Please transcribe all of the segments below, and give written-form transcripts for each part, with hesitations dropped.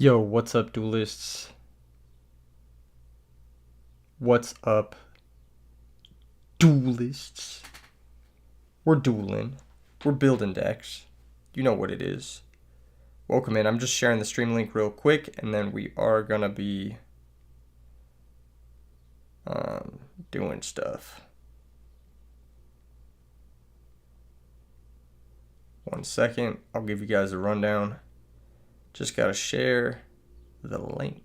Yo, what's up, duelists? What's up, duelists? We're dueling. We're building decks. You know what it is. Welcome in. I'm just sharing the stream link real quick, and then we are gonna be doing stuff. 1 second. I'll give you guys a rundown. Just gotta share the link.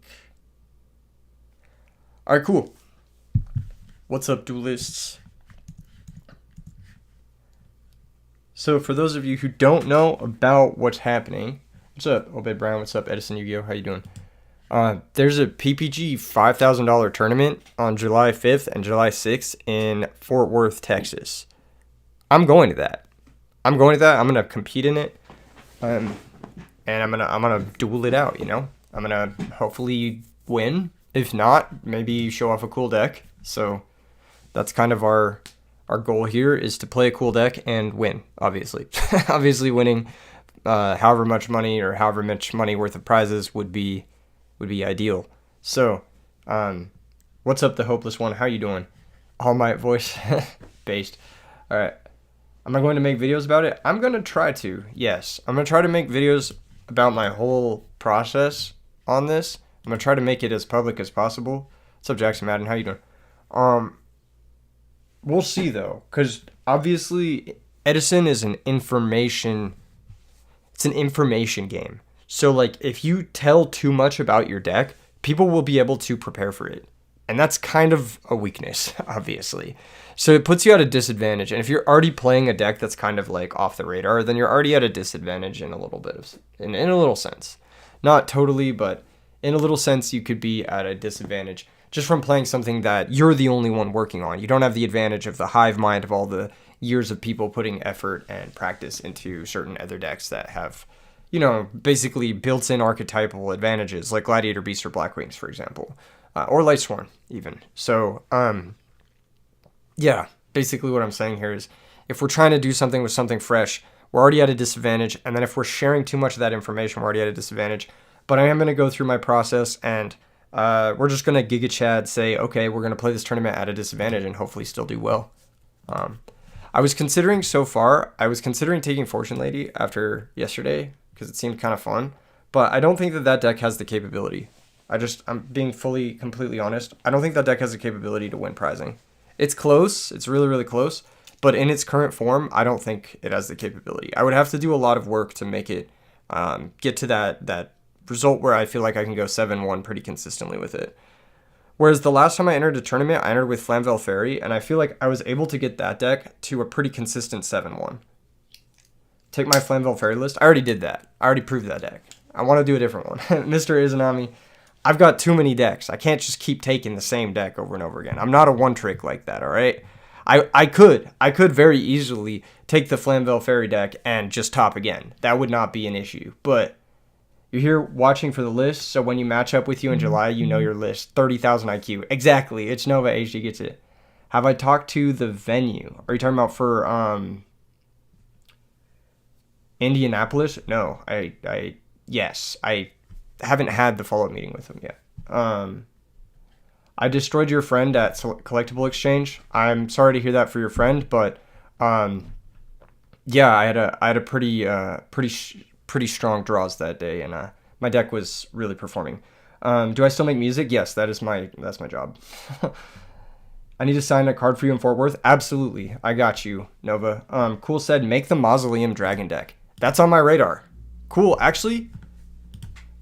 All right, cool. What's up, duelists? So for those of you who don't know about what's happening, what's up, Obed Brown? What's up, Edison Yu-Gi-Oh? How you doing? There's a PPG $5,000 tournament on July 5th and July 6th in Fort Worth, Texas. I'm going to that. I'm gonna compete in it, and I'm gonna duel it out. You know, I'm gonna hopefully win. If not, maybe show off a cool deck. So that's kind of our goal here, is to play a cool deck and win. Obviously, obviously winning however much money worth of prizes would be ideal. So, what's up, the hopeless one? How you doing? All Might voice based. All right. Am I going to make videos about it? I'm going to try to. Yes. I'm going to try to make videos about my whole process on this. I'm going to try to make it as public as possible. What's up, Jackson Madden? How you doing? We'll see, though, because obviously Edison is an information game. So, like, if you tell too much about your deck, people will be able to prepare for it. And that's kind of a weakness, obviously. So it puts you at a disadvantage. And if you're already playing a deck that's kind of like off the radar, then you're already at a disadvantage in a little bit of, in a little sense. Not totally, but in a little sense, you could be at a disadvantage just from playing something that you're the only one working on. You don't have the advantage of the hive mind of all the years of people putting effort and practice into certain other decks that have, you know, basically built-in archetypal advantages, like Gladiator Beast or Black Wings, for example, or Lightsworn even. So, yeah, basically what I'm saying here is, if we're trying to do something with something fresh, we're already at a disadvantage. And then if we're sharing too much of that information, we're already at a disadvantage. But I am going to go through my process, and we're just going to Giga Chad say, okay, we're going to play this tournament at a disadvantage and hopefully still do well. I was considering taking Fortune Lady after yesterday because it seemed kind of fun. But I don't think that deck has the capability. I'm being completely honest. I don't think that deck has the capability to win prizing. It's close. It's really, really close. But in its current form, I don't think it has the capability. I would have to do a lot of work to make it get to that result where I feel like I can go 7-1 pretty consistently with it. Whereas the last time I entered a tournament, I entered with Flamvell Fairy, and I feel like I was able to get that deck to a pretty consistent 7-1. Take my Flamvell Fairy list. I already did that. I already proved that deck. I want to do a different one. Mr. Izanami, I've got too many decks. I can't just keep taking the same deck over and over again. I'm not a one-trick like that, all right? I could very easily take the Flamvell Fairy deck and just top again. That would not be an issue. But you're here watching for the list, so when you match up with you in July, you know your list. 30,000 IQ. Exactly. It's Nova HD gets it. Have I talked to the venue? Are you talking about for Indianapolis? No. Yes. I haven't had the follow-up meeting with him yet. I destroyed your friend at Collectible Exchange. I'm sorry to hear that for your friend, but yeah, I had a pretty strong draws that day, and my deck was really performing. Do I still make music? Yes, that's my job. I need to sign a card for you in Fort Worth. Absolutely, I got you, Nova. Cool said, make the Mausoleum Dragon deck. That's on my radar. Cool, actually.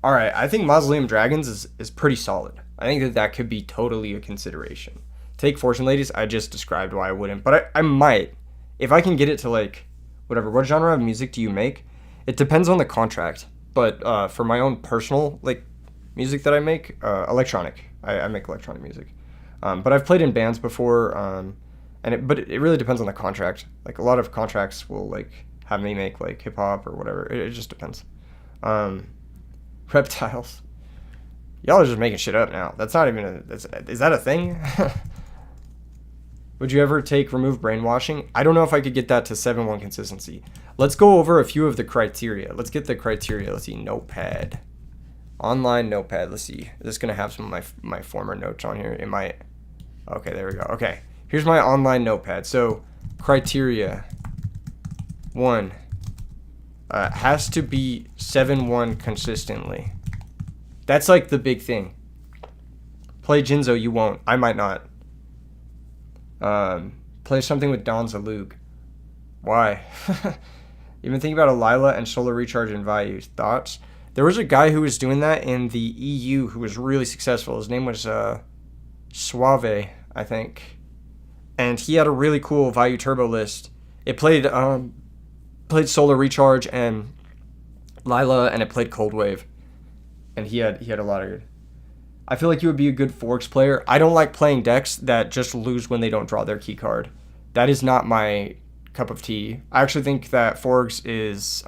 All right, I think Mausoleum Dragons is pretty solid. I think that could be totally a consideration. Take Fortune Ladies, I just described why I wouldn't, but I might. If I can get it to, like, whatever. What genre of music do you make? It depends on the contract, but for my own personal, like, music that I make, electronic. I make electronic music. But I've played in bands before, but it really depends on the contract. Like, a lot of contracts will, like, have me make, like, hip-hop or whatever. It just depends. Reptiles. Y'all are just making shit up now. That's not even is that a thing? Would you ever take remove brainwashing? I don't know if I could get that to 7-1 consistency. Let's go over a few of the criteria. Let's get the criteria. Let's see, notepad. Online notepad. Let's see. Is this gonna have some of my former notes on here? It might. Okay, there we go. Okay, here's my online notepad. So criteria 1 has to be 7-1 consistently. That's like the big thing. Play Jinzo, you won't. I might not. Play something with Don Zalug. Why? Even think about a Lila and solar recharge and values. Thoughts? There was a guy who was doing that in the EU who was really successful. His name was Suave, I think. And he had a really cool value turbo list. It played solar recharge and Lila, and it played cold wave. And he had a lot of good. I feel like you would be a good Forex player. I don't like playing decks that just lose when they don't draw their key card. That is not my cup of tea. I actually think that Forex is,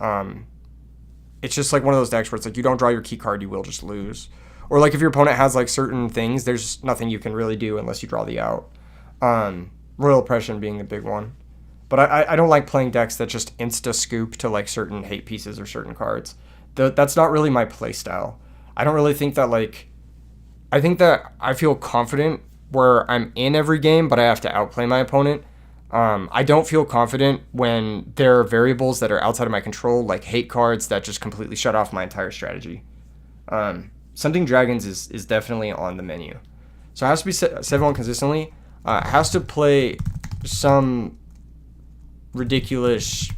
it's just like one of those decks where it's like you don't draw your key card, you will just lose. Or like if your opponent has like certain things, there's nothing you can really do unless you draw the out. Royal Oppression being the big one. But I don't like playing decks that just insta-scoop to like certain hate pieces or certain cards. That's not really my play style. I don't really think that like... I think that I feel confident where I'm in every game, but I have to outplay my opponent. I don't feel confident when there are variables that are outside of my control, like hate cards that just completely shut off my entire strategy. Something Dragons is definitely on the menu. So it has to be 7-1 consistently. It has to play some ridiculous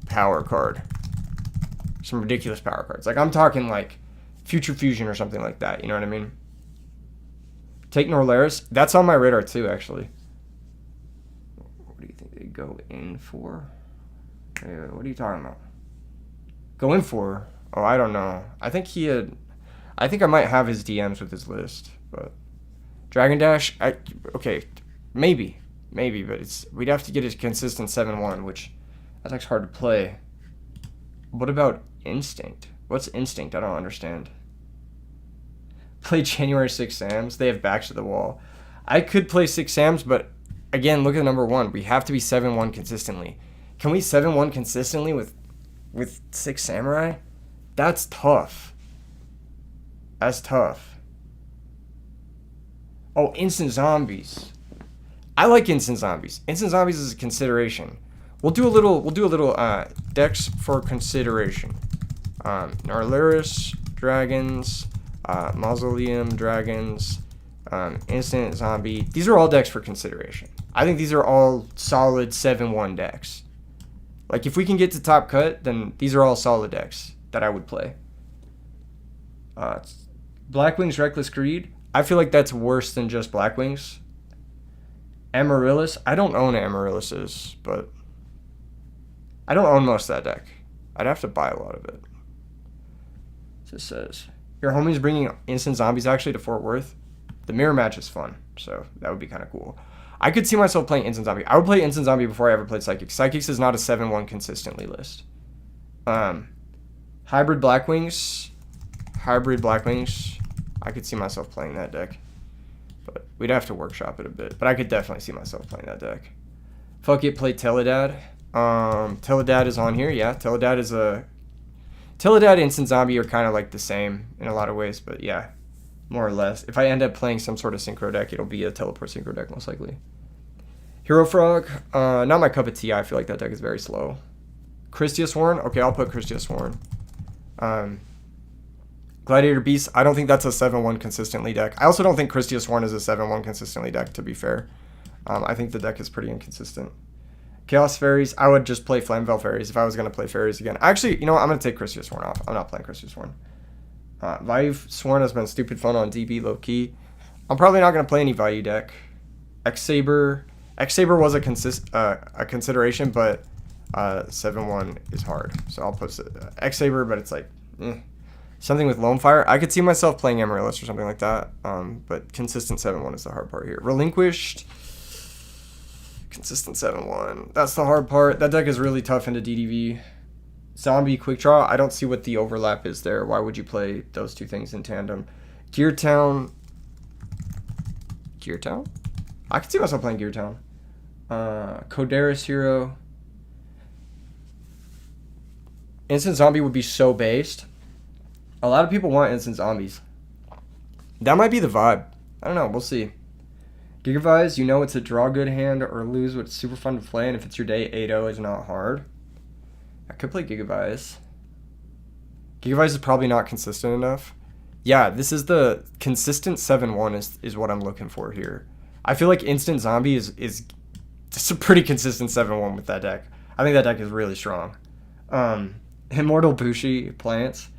power card. Some ridiculous power cards. Like I'm talking like Future Fusion or something like that. You know what I mean? Take Norlaris. That's on my radar too, actually. What do you think they go in for? What are you talking about? Go in for? Oh, I don't know. I think I might have his DMs with his list, but Dragon Dash. Okay, maybe, but we'd have to get a consistent 7-1, which that's actually hard to play. What about Instinct? What's Instinct? I don't understand. Play January 6 Sams. They have backs to the wall. I could play 6 Sams, but again, look at number 1. We have to be 7-1 consistently. Can we 7-1 consistently with 6 Samurai? That's tough. That's tough. Oh, Instant Zombies. I like Instant Zombies. Instant Zombies is a consideration. We'll do a little decks for consideration. Narlaris, Dragons, Mausoleum, Dragons, Instant Zombie. These are all decks for consideration. I think these are all solid 7-1 decks. Like, if we can get to top cut, then these are all solid decks that I would play. Blackwing's Reckless Greed. I feel like that's worse than just Blackwings. Amaryllis. I don't own Amaryllis's, but I don't own most of that deck. I'd have to buy a lot of it. So it says... Your homie's bringing Instant Zombies actually to Fort Worth. The mirror match is fun, so that would be kind of cool. I could see myself playing Instant Zombie. I would play Instant Zombie before I ever played Psychics. Psychics is not a 7-1 consistently list. Hybrid Blackwings. I could see myself playing that deck. But we'd have to workshop it a bit. But I could definitely see myself playing that deck. Fuck it, play Teledad. Teledad is on here, yeah. Teledad and Instant Zombie are kind of like the same in a lot of ways, but yeah, more or less. If I end up playing some sort of synchro deck, it'll be a teleport synchro deck most likely. Hero Frog, not my cup of tea. I feel like that deck is very slow. Christia Sworn, okay, I'll put Christia Sworn. Gladiator Beast, I don't think that's a 7-1 consistently deck. I also don't think Christia Sworn is a 7-1 consistently deck, to be fair. I think the deck is pretty inconsistent. Chaos Fairies, I would just play Flamvell Fairies if I was going to play Fairies again. Actually, you know what? I'm going to take Christia Sworn off. I'm not playing Christia Sworn. Value Sworn has been stupid fun on DB low-key. I'm probably not going to play any Value deck. X-Saber was a consideration, but 7-1 is hard. So I'll put X-Saber, but it's like, something with Lone Fire. I could see myself playing Amaryllis or something like that, but consistent 7-1 is the hard part here. Relinquished... Consistent 7-1. That's the hard part. That deck is really tough into DDV. Zombie Quick Draw. I don't see what the overlap is there. Why would you play those two things in tandem? Gear Town. I could see myself playing Gear Town. Codaris Hero. Instant Zombie would be so based. A lot of people want instant zombies. That might be the vibe. I don't know. We'll see. Gigavise, you know it's a draw good hand or lose, but it's super fun to play, and if it's your day, 8-0 is not hard. I could play Gigavise. Gigavise is probably not consistent enough. Yeah, this is the consistent 7-1 is what I'm looking for here. I feel like instant zombie is it's a pretty consistent 7-1 with that deck. I think that deck is really strong. Immortal Bushi plants.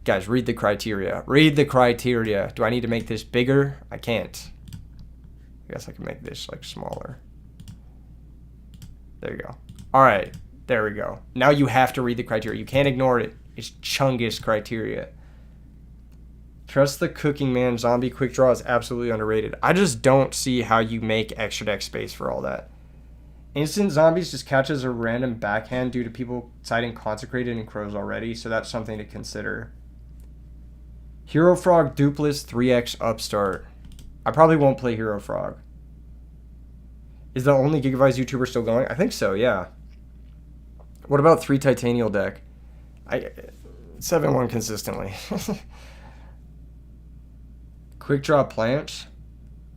Guys, read the criteria. Read the criteria. Do I need to make this bigger? I can't. I guess I can make this like smaller. There you go. All right, there we go. Now you have to read the criteria. You can't ignore it. It's Chungus criteria. Trust the cooking man. Zombie quick draw is absolutely underrated. I just don't see how you make extra deck space for all that. Instant zombies just catches a random backhand due to people citing Consecrated and Crows already, so that's something to consider. Hero Frog Dupless 3x Upstart. I probably won't play Hero Frog. Is the only Gigavise YouTuber still going? I think so, yeah. What about 3 Titanial deck? 7-1 consistently. Quick Draw Planch.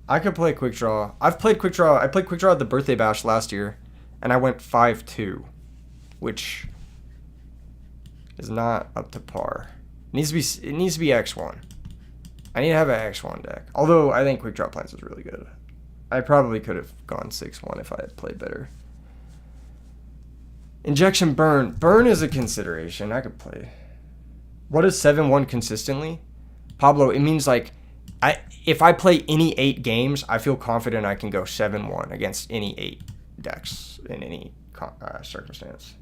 I could play Quick Draw. I've played Quick Draw. I played Quick Draw at the Birthday Bash last year, and I went 5-2, which is not up to par. It needs to be X1. I need to have an X1 deck. Although I think Quick Draw Plants is really good. I probably could have gone 6-1 if I had played better. Injection Burn. Burn is a consideration. I could play. What is 7-1 consistently? Pablo, it means like if I play any 8 games, I feel confident I can go 7-1 against any 8 decks in any circumstance.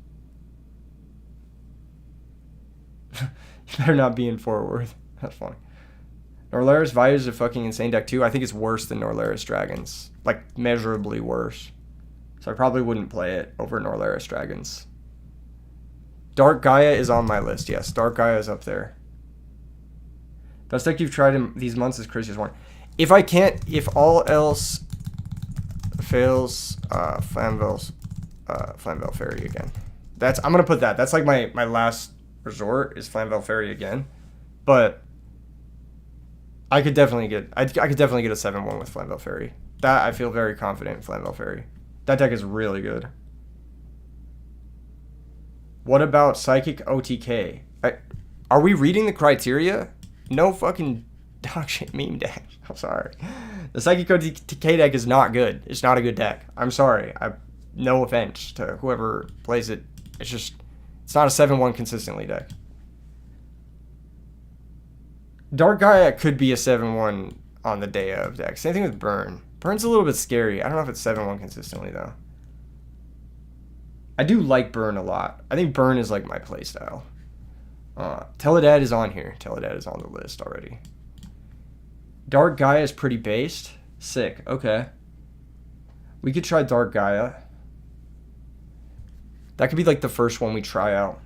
You better not be in Fort Worth. That's funny. Norlaris Vayu is a fucking insane deck too. I think it's worse than Norlaris Dragons. Like, measurably worse. So I probably wouldn't play it over Norlaris Dragons. Dark Gaia is on my list, yes. Dark Gaia is up there. Best deck you've tried in these months is Craziest One. If all else fails, Flamvell Fairy again. I'm gonna put that. That's like my last resort is Flamvell Fairy again. But I could definitely get a 7-1 with Flamvell Fairy. That I feel very confident in Flamvell Fairy. That deck is really good. What about Psychic OTK? Are we reading the criteria? No fucking dog shit meme deck. I'm sorry. The Psychic OTK deck is not good. It's not a good deck. I'm sorry. No offense to whoever plays it. It's not a 7-1 consistently deck. Dark Gaia could be a 7-1 on the day of deck. Same thing with Burn. Burn's a little bit scary. I don't know if it's 7-1 consistently, though. I do like Burn a lot. I think Burn is like my playstyle. Teledad is on here. Teledad is on the list already. Dark Gaia is pretty based. Sick. Okay. We could try Dark Gaia. That could be like the first one we try out.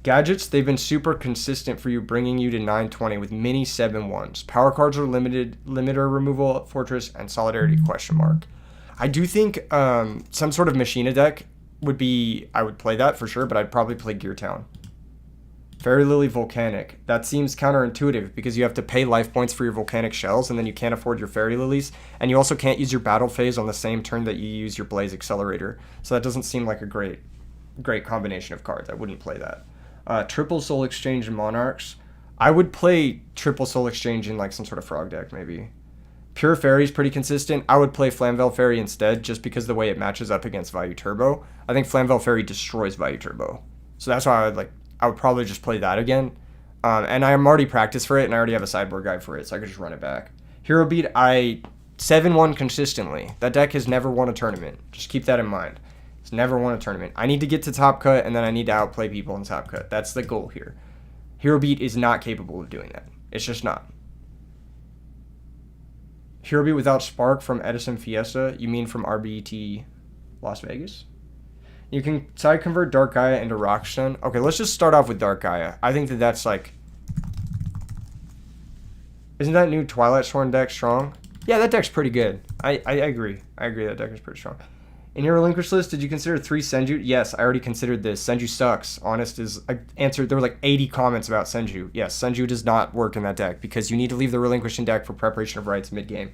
Gadgets, they've been super consistent for you, bringing you to 920 with many 7-1s. Power cards are limited, limiter removal, fortress, and solidarity question mark. I do think some sort of Machina deck would be, I would play that for sure, but I'd probably play Gear Town. Fairy Lily Volcanic. That seems counterintuitive because you have to pay life points for your volcanic shells and then you can't afford your Fairy Lilies. And you also can't use your battle phase on the same turn that you use your Blaze Accelerator. So that doesn't seem like a great combination of cards. I wouldn't play that. Triple Soul Exchange and Monarchs. I would play Triple Soul Exchange in like some sort of frog deck maybe. Pure Fairy is pretty consistent. I would play Flamvell Fairy instead just because the way it matches up against Vayu Turbo. I think Flamvell Fairy destroys Vayu Turbo. So that's why I would probably just play that again. And I'm already practiced for it, and I already have a sideboard guide for it, so I could just run it back. Hero Beat, 7-1 consistently. That deck has never won a tournament. Just keep that in mind. It's never won a tournament. I need to get to top cut, and then I need to outplay people in top cut. That's the goal here. Hero Beat is not capable of doing that. It's just not. Hero Beat without Spark from Edison Fiesta? You mean from RBET Las Vegas? You can side convert Dark Gaia into Rockstone. Okay, let's just start off with Dark Gaia. I think that's like... Isn't that new Twilight Sworn deck strong? Yeah, that deck's pretty good. I agree. I agree that deck is pretty strong. In your relinquish list, did you consider 3 Senju? Yes, I already considered this. Senju sucks. Honest is... I answered... There were like 80 comments about Senju. Yes, Senju does not work in that deck because you need to leave the relinquishing deck for preparation of rights mid-game.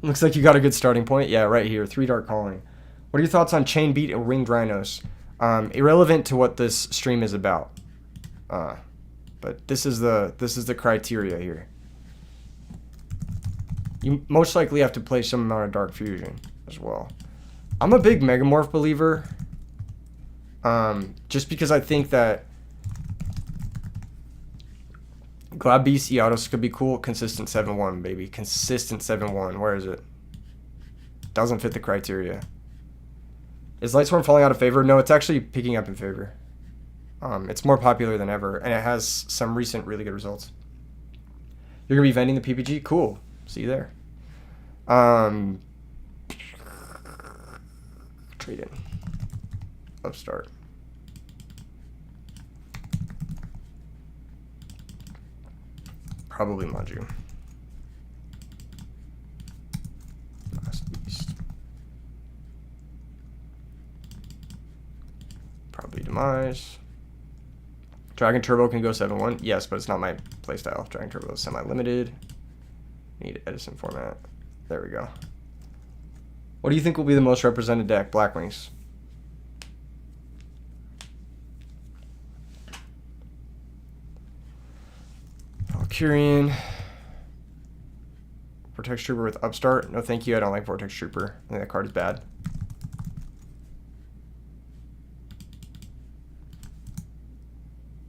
Looks like you got a good starting point. Yeah, right here. 3 Dark Calling. What are your thoughts on Chain Beat and Winged Rhinos? Irrelevant to what this stream is about. But this is the criteria here. You most likely have to play some amount of Dark Fusion as well. I'm a big Megamorph believer. Just because I think that Glad Beast Eotos could be cool. Consistent 7-1, baby. Consistent 7-1. Where is it? Doesn't fit the criteria. Is Lightsworn falling out of favor? No, it's actually picking up in favor. It's more popular than ever, and it has some recent really good results. You're going to be vending the PPG? Cool. See you there. Trade in. Upstart. Probably Maju. Last Beast. Probably Demise. Dragon Turbo can go 7-1. Yes, but it's not my playstyle. Dragon Turbo is semi-limited. Need Edison format. There we go. What do you think will be the most represented deck? Blackwings. Valkyrian. Vortex Trooper with Upstart. No thank you, I don't like Vortex Trooper. I think that card is bad.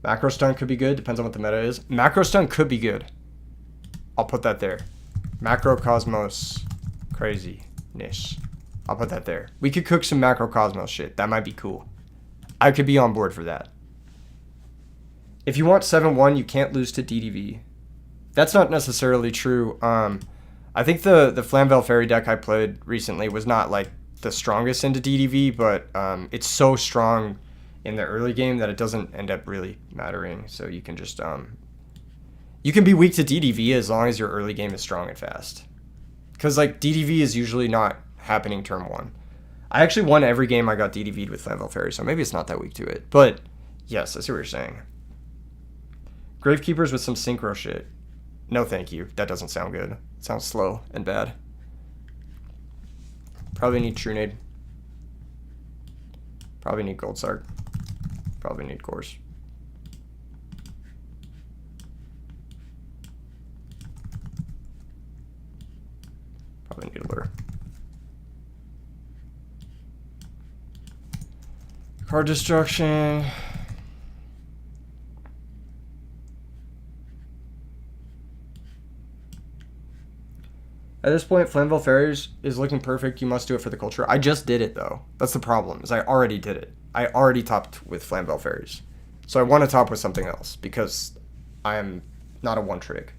Macro Stun could be good, depends on what the meta is. Macro Stun could be good. I'll put that there. Macro Cosmos. Craziness. I'll put that there. We could cook some Macro Cosmos shit. That might be cool. I could be on board for that. If you want 7-1, you can't lose to DDV. That's not necessarily true. I think the Flamvel Fairy deck I played recently was not like the strongest into DDV, but it's so strong in the early game that it doesn't end up really mattering. So you can just you can be weak to DDV as long as your early game is strong and fast. Because like DDV is usually not happening turn 1. I actually won every game I got DDV'd with Flamvel Fairy, so maybe it's not that weak to it. But yes, I see what you're saying. Gravekeepers with some synchro shit. No thank you. That doesn't sound good. It sounds slow and bad. Probably need Trunade. Probably need Gold Sark. Probably need Course. Probably need Allure. Card Destruction. At this point, Flamvel Fairies is looking perfect. You must do it for the culture. I just did it, though. That's the problem, is I already did it. I already topped with Flamvel Fairies. So I want to top with something else, because I am not a one-trick.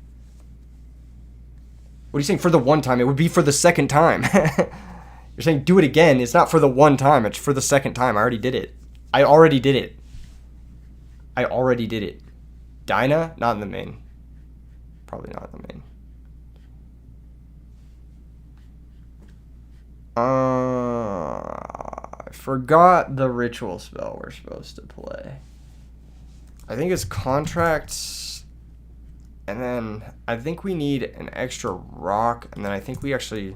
What are you saying for the one time? It would be for the second time. You're saying do it again. It's not for the one time. It's for the second time. I already did it. I already did it. I already did it. Dinah? Not in the main. Probably not in the main. I forgot the ritual spell we're supposed to play. I think it's contracts, and then I think we need an extra rock, and then I think we actually,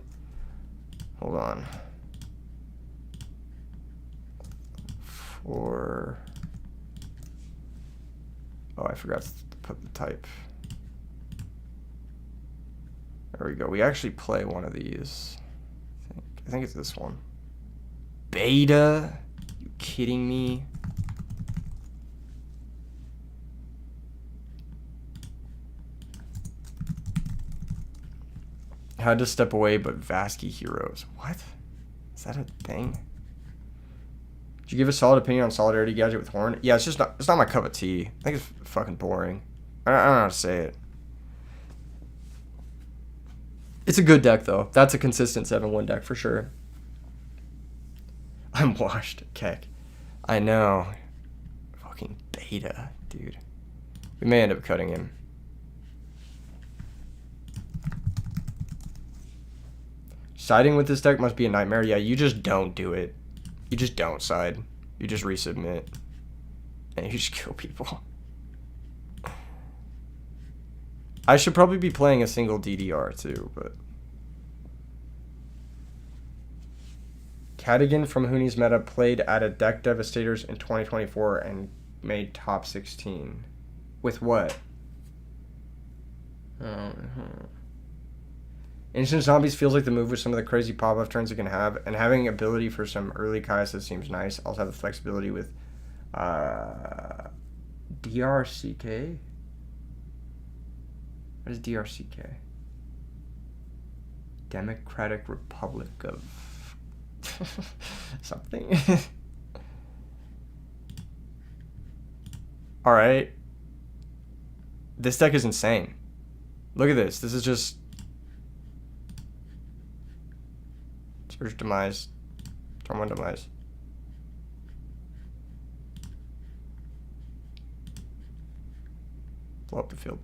hold on. Oh, I forgot to put the type. There we go. We actually play one of these. I think it's this one. Beta? You kidding me? Had to step away, but Vasky Heroes. What? Is that a thing? Did you give a solid opinion on Solidarity Gadget with Horn? Yeah, it's not my cup of tea. I think it's fucking boring. I don't know how to say it. It's a good deck, though. That's a consistent 7-1 deck for sure. I'm washed. Keck. I know. Fucking beta, dude. We may end up cutting him. Siding with this deck must be a nightmare. Yeah, you just don't do it. You just don't side. You just resubmit. And you just kill people. I should probably be playing a single DDR too, but... Cadigan from Hooney's Meta played at a Deck Devastators in 2024 and made top 16. With what? Instant Zombies feels like the move with some of the crazy pop-off turns it can have, and having ability for some early Kai'Sa seems nice. Also have the flexibility with DRCK? What is DRCK? Democratic Republic of... something. Alright. This deck is insane. Look at this. This is just... Surge Demise. Turn 1 Demise. Blow up the field.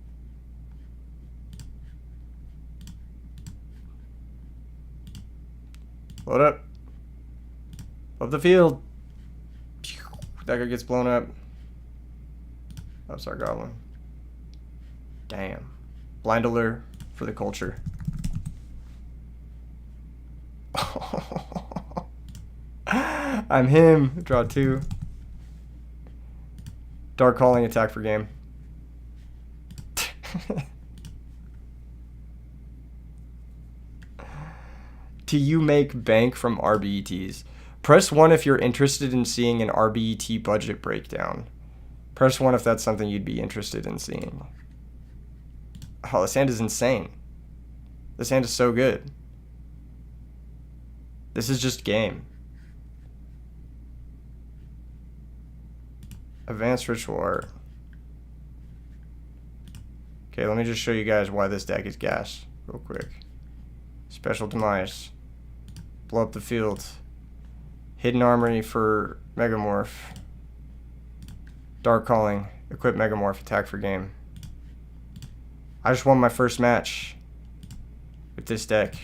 Load up. Blow up the field. That guy gets blown up. Oh, sorry, Goblin. Damn. Blind Allure for the culture. I'm him. Draw 2. Dark Calling, attack for game. Do you make bank from RBETs? Press 1 if you're interested in seeing an RBET budget breakdown. Press 1 if that's something you'd be interested in seeing. Oh, this hand is insane. This hand is so good. This is just game. Advanced Ritual Art. Okay, let me just show you guys why this deck is gas real quick. Special Demise. Blow up the field. Hidden Armory for Megamorph. Dark Calling. Equip Megamorph. Attack for game. I just won my first match with this deck.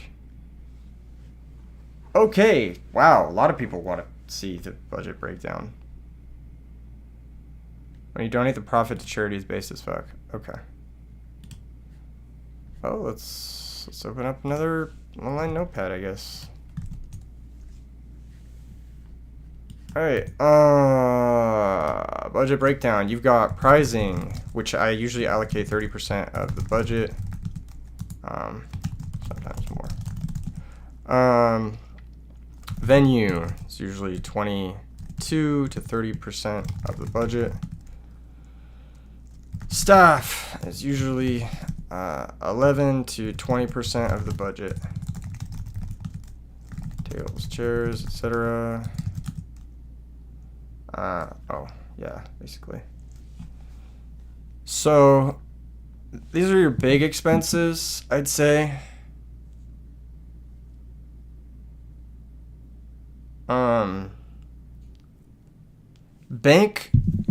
Okay. Wow. A lot of people want to see the budget breakdown. When you donate the profit to charity is based as fuck. Okay. Oh, let's open up another online notepad, I guess. Alright, budget breakdown. You've got pricing, which I usually allocate 30% of the budget. Sometimes more. Venue is usually 22 to 30% of the budget. Staff is usually 11 to 20% of the budget. Tables, chairs, etc. Oh, yeah, basically. So, these are your big expenses, I'd say. Bank?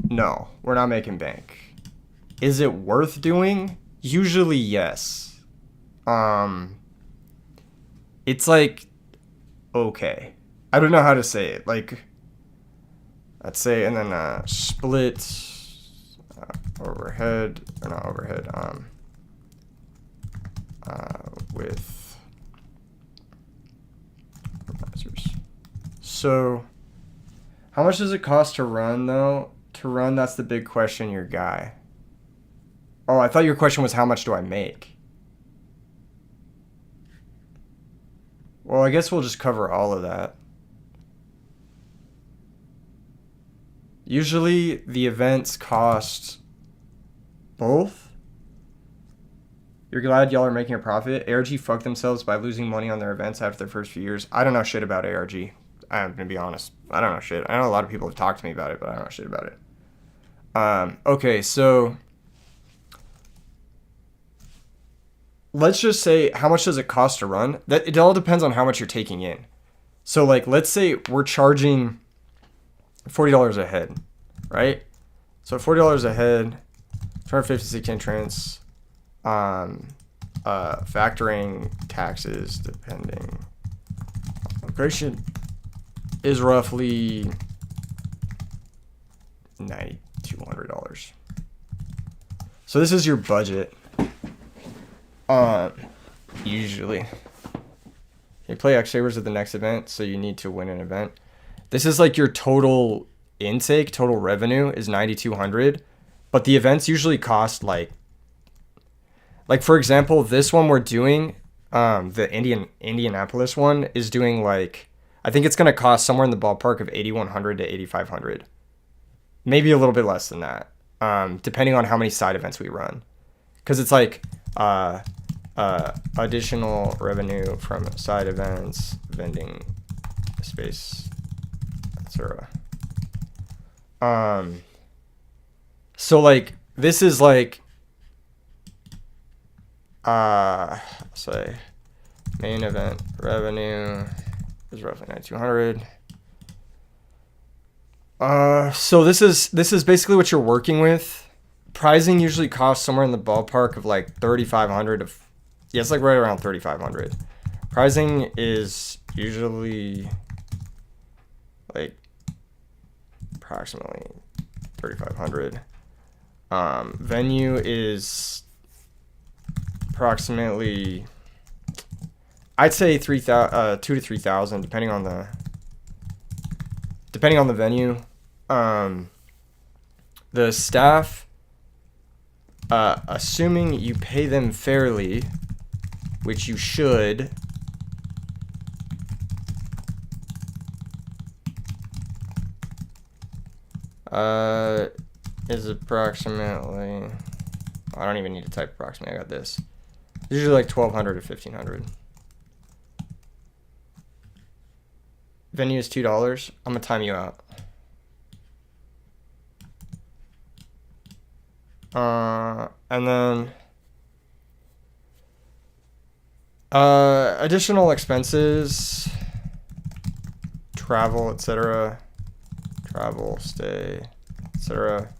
No, we're not making bank. Is it worth doing? Usually, yes. It's like, okay. I don't know how to say it. Like, let's say, and then split overhead, or not overhead, with supervisors. So, how much does it cost to run, though? To run, that's the big question, your guy. Oh, I thought your question was how much do I make? Well, I guess we'll just cover all of that. Usually, the events cost both. You're glad y'all are making a profit. ARG fucked themselves by losing money on their events after their first few years. I don't know shit about ARG. I'm going to be honest. I don't know shit. I know a lot of people have talked to me about it, but I don't know shit about it. Okay, so let's just say, how much does it cost to run? That it all depends on how much you're taking in. So, like, let's say we're charging $40 a head, right? So $40 a head, 256 entrance, factoring taxes depending Creation is roughly $9,200. So this is your budget. Usually. You play X favors at the next event, so you need to win an event. This is like your total intake, total revenue is 9,200, but the events usually cost like for example, this one we're doing, the Indianapolis one is doing like, I think it's gonna cost somewhere in the ballpark of 8,100 to 8,500, maybe a little bit less than that, depending on how many side events we run, because it's like additional revenue from side events, vending space, etc. So like this is like say main event revenue is roughly 9,200. So this is basically what you're working with. Prizing usually costs somewhere in the ballpark of like 3,500 of, yeah, it's like right around 3,500. Prizing is usually like approximately 3,500. Venue is approximately, I'd say 2,000 to 3,000, depending on the venue. The staff, assuming you pay them fairly, which you should, is approximately, I don't even need to type approximately, I got this. Usually like 1,200 to 1,500. Venue is $2. I'm gonna time you out. And then additional expenses, travel, etc. Travel, stay, etc.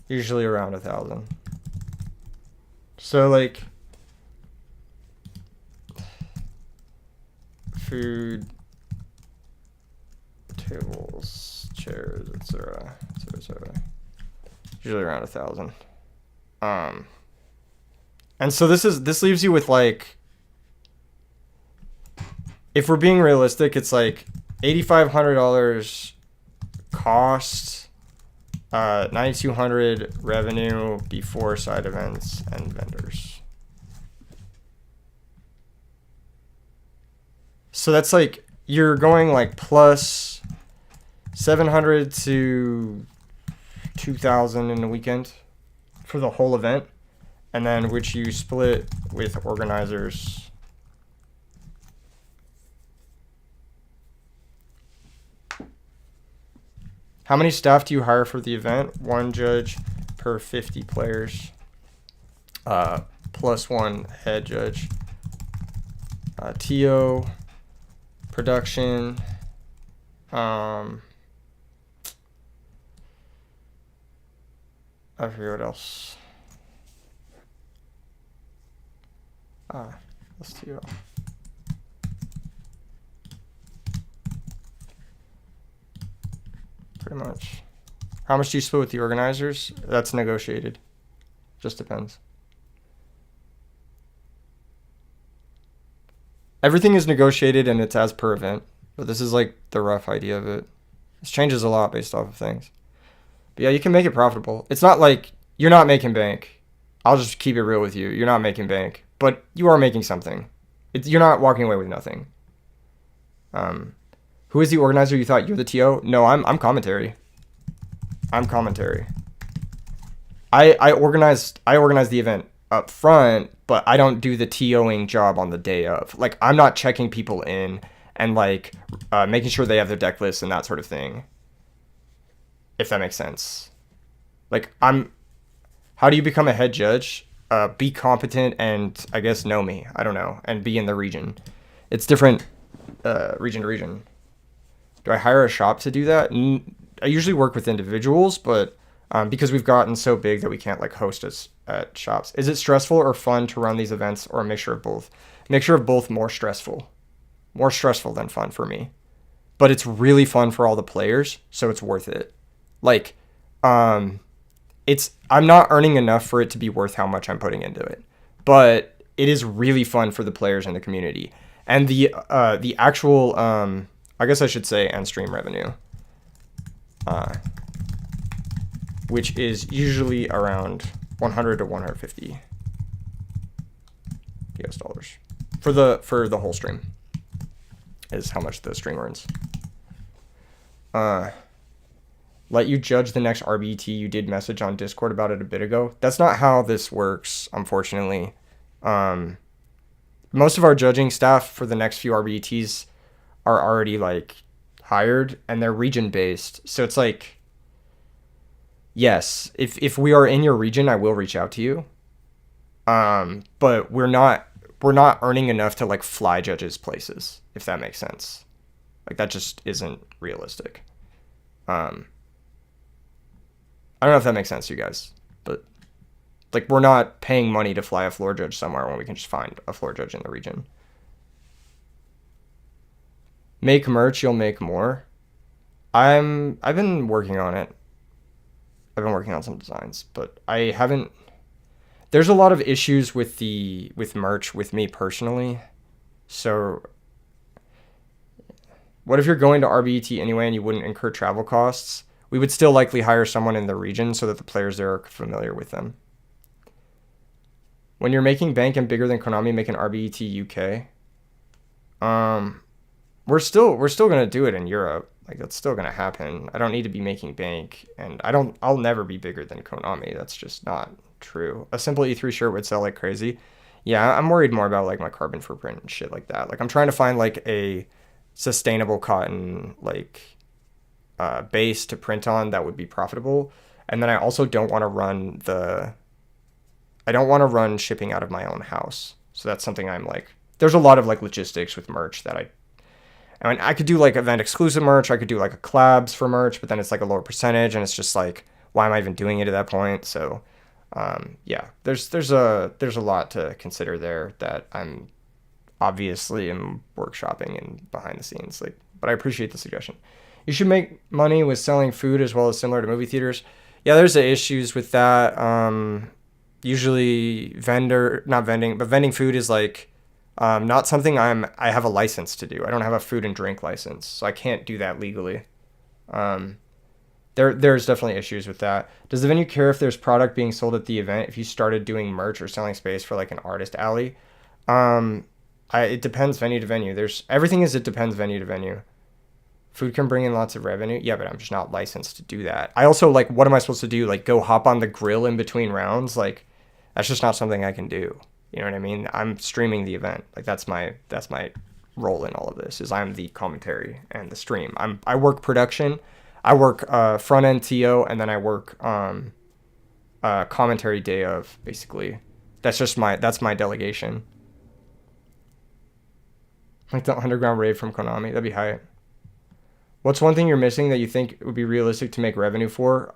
Usually around 1,000. So like food, tables, chairs, etc. Usually around 1,000. And so this leaves you with like, if we're being realistic, it's like $8,500 cost, 9,200 revenue before side events and vendors. So that's like, you're going like plus 700 to 2,000 in the weekend for the whole event, and then which you split with organizers. How many staff do you hire for the event? 1 judge per 50 players, plus 1 head judge. TO, production, I forget what else. Let's do. Pretty much. How much do you split with the organizers? That's negotiated. Just depends. Everything is negotiated and it's as per event, but this is like the rough idea of it. This changes a lot based off of things. But yeah, you can make it profitable. It's not like you're not making bank. I'll just keep it real with you. You're not making bank, but you are making something. You're not walking away with nothing. Who is the organizer? You thought you're the TO? No, I'm commentary. I'm commentary. I organize the event up front, but I don't do the TOing job on the day of. Like, I'm not checking people in and like making sure they have their deck list and that sort of thing. If that makes sense. Like, how do you become a head judge? Be competent and I guess know me. I don't know. And be in the region. It's different region to region. Do I hire a shop to do that? I usually work with individuals, but because we've gotten so big that we can't like host us at shops. Is it stressful or fun to run these events, or a mixture of both? Mixture of both, more stressful. more stressful than fun for me. But it's really fun for all the players, so it's worth it. Like, I'm not earning enough for it to be worth how much I'm putting into it. But it is really fun for the players in the community. And the actual, I guess I should say end stream revenue, which is usually around 100 to 150 US dollars for the whole stream, is how much the stream earns. Let you judge the next RBET. You did message on Discord about it a bit ago. That's not how this works, unfortunately. Most of our judging staff for the next few RBETs are already like hired, and they're region based. So it's like, yes, if we are in your region, I will reach out to you. But we're not earning enough to like fly judges places, if that makes sense. Like, that just isn't realistic. I don't know if that makes sense to you guys, but like, we're not paying money to fly a floor judge somewhere when we can just find a floor judge in the region. Make merch, you'll make more. I've been working on it. I've been working on some designs, but I haven't. There's a lot of issues with merch with me personally. So what if you're going to RBET anyway and you wouldn't incur travel costs? We would still likely hire someone in the region so that the players there are familiar with them. When you're making bank and bigger than Konami, make an RBET UK. We're still gonna do it in Europe. Like, that's still gonna happen. I don't need to be making bank, and I'll never be bigger than Konami. That's just not true. A simple E3 shirt would sell like crazy. Yeah, I'm worried more about like my carbon footprint and shit like that. Like, I'm trying to find like a sustainable cotton like base to print on that would be profitable. And then I also don't want to run shipping out of my own house. So that's something I'm like, there's a lot of like logistics with merch that I mean, I could do like event exclusive merch. I could do like a collabs for merch, but then it's like a lower percentage, and it's just like, why am I even doing it at that point? So yeah, there's a lot to consider there that I'm obviously am workshopping and behind the scenes. Like, but I appreciate the suggestion. You should make money with selling food as well as similar to movie theaters. Yeah, there's the issues with that. Usually vending food is like not something I have a license to do. I don't have a food and drink license, so I can't do that legally. There's definitely issues with that. Does the venue care if there's product being sold at the event if you started doing merch or selling space for like an artist alley? It depends venue to venue. It depends venue to venue. Food can bring in lots of revenue. Yeah, but I'm just not licensed to do that. I also, like, what am I supposed to do? Like, go hop on the grill in between rounds? Like, that's just not something I can do. You know what I mean? I'm streaming the event. Like, that's my role in all of this, is I'm the commentary and the stream. I work production. I work front end TO, and then I work commentary day of, basically. That's my delegation. Like the underground rave from Konami. That'd be hype. What's one thing you're missing that you think would be realistic to make revenue for?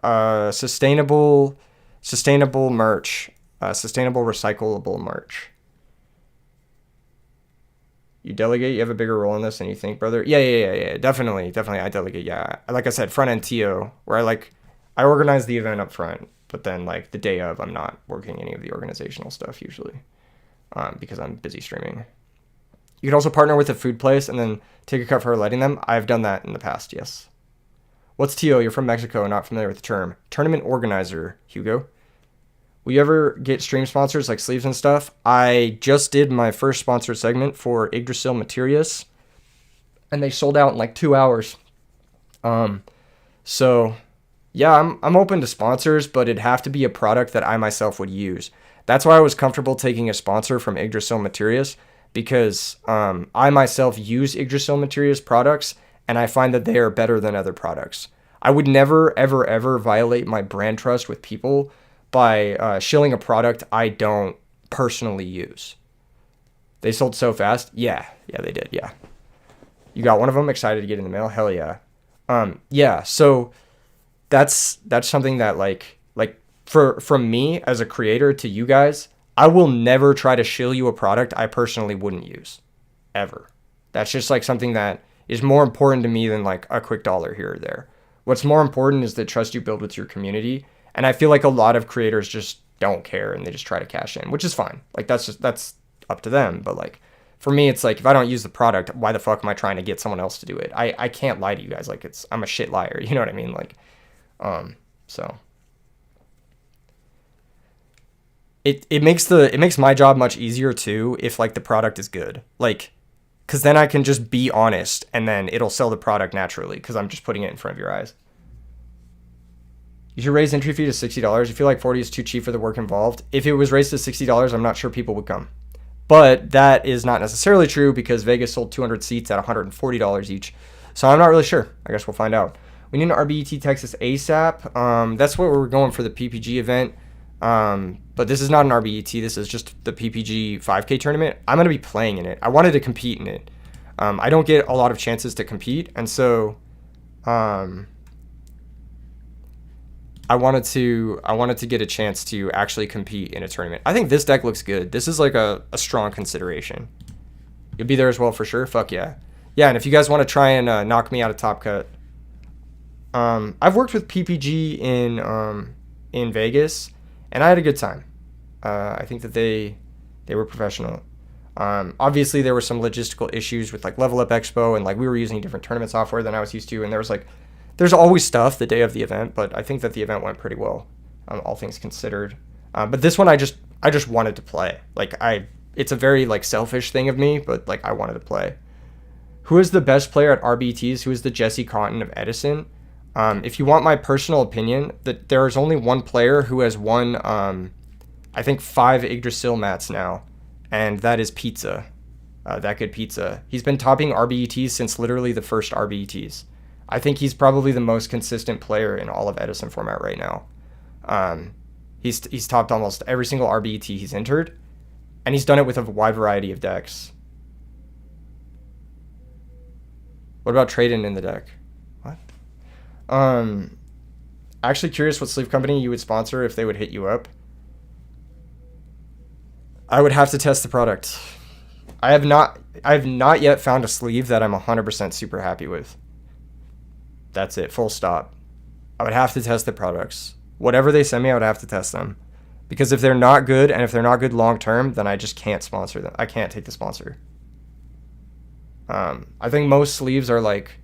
Sustainable merch. Sustainable recyclable merch. You delegate? You have a bigger role in this than you think, brother? Yeah. Definitely. I delegate, yeah. Like I said, front-end TO, where I organize the event up front, but then, like, the day of, I'm not working any of the organizational stuff, usually, because I'm busy streaming. You can also partner with a food place and then take a cut for letting them. I've done that in the past, yes. What's TO? You're from Mexico, not familiar with the term. Tournament organizer, Hugo. Will you ever get stream sponsors like sleeves and stuff? I just did my first sponsored segment for Yggdrasil Materials, and they sold out in like 2 hours. So yeah, I'm open to sponsors, but it'd have to be a product that I myself would use. That's why I was comfortable taking a sponsor from Yggdrasil Materials, because I myself use Yggdrasil Materials products, and I find that they are better than other products. I would never, ever, ever violate my brand trust with people by shilling a product I don't personally use. They sold so fast. Yeah, they did. Yeah. You got one of them? Excited to get in the mail? Hell yeah. Yeah, so that's something that like from me as a creator to you guys, I will never try to shill you a product I personally wouldn't use. Ever. That's just like something that is more important to me than like a quick dollar here or there. What's more important is the trust you build with your community. And I feel like a lot of creators just don't care and they just try to cash in, which is fine. Like that's up to them. But like for me, it's like if I don't use the product, why the fuck am I trying to get someone else to do it? I can't lie to you guys. Like I'm a shit liar. You know what I mean? Like, so it makes my job much easier too if like the product is good. Like, cause then I can just be honest and then it'll sell the product naturally because I'm just putting it in front of your eyes. You should raise entry fee to $60. You feel like 40 is too cheap for the work involved. If it was raised to $60, I'm not sure people would come. But that is not necessarily true because Vegas sold 200 seats at $140 each. So I'm not really sure. I guess we'll find out. We need an RBET Texas ASAP. That's what we're going for the PPG event. But this is not an RBET. This is just the PPG 5K tournament. I'm going to be playing in it. I wanted to compete in it. I don't get a lot of chances to compete. And so I wanted to get a chance to actually compete in a tournament. I think this deck looks good. This is like a strong consideration. You'll be there as well for sure. Fuck yeah. Yeah, and if you guys want to try and knock me out of Top Cut, I've worked with PPG in Vegas, and I had a good time. I think that they were professional. Obviously, there were some logistical issues with like Level Up Expo, and like we were using different tournament software than I was used to, and there's always stuff the day of the event, but I think that the event went pretty well, all things considered. But this one, I just wanted to play. Like it's a very like selfish thing of me, but like I wanted to play. Who is the best player at RBTs? Who is the Jesse Cotton of Edison? If you want my personal opinion, that there is only one player who has won, I think 5 Yggdrasil mats now, and that is Pizza. That Good Pizza. He's been topping RBETs since literally the first RBETs. I think he's probably the most consistent player in all of Edison format right now. He's topped almost every single RBET he's entered, and he's done it with a wide variety of decks. What about trading in the deck? What? Actually curious what sleeve company you would sponsor if they would hit you up. I would have to test the product. I have not yet found a sleeve that I'm 100% super happy with. That's it, full stop. I would have to test the products. Whatever they send me, I would have to test them. Because if they're not good, and if they're not good long term, then I just can't sponsor them. I can't take the sponsor. I think most sleeves are like,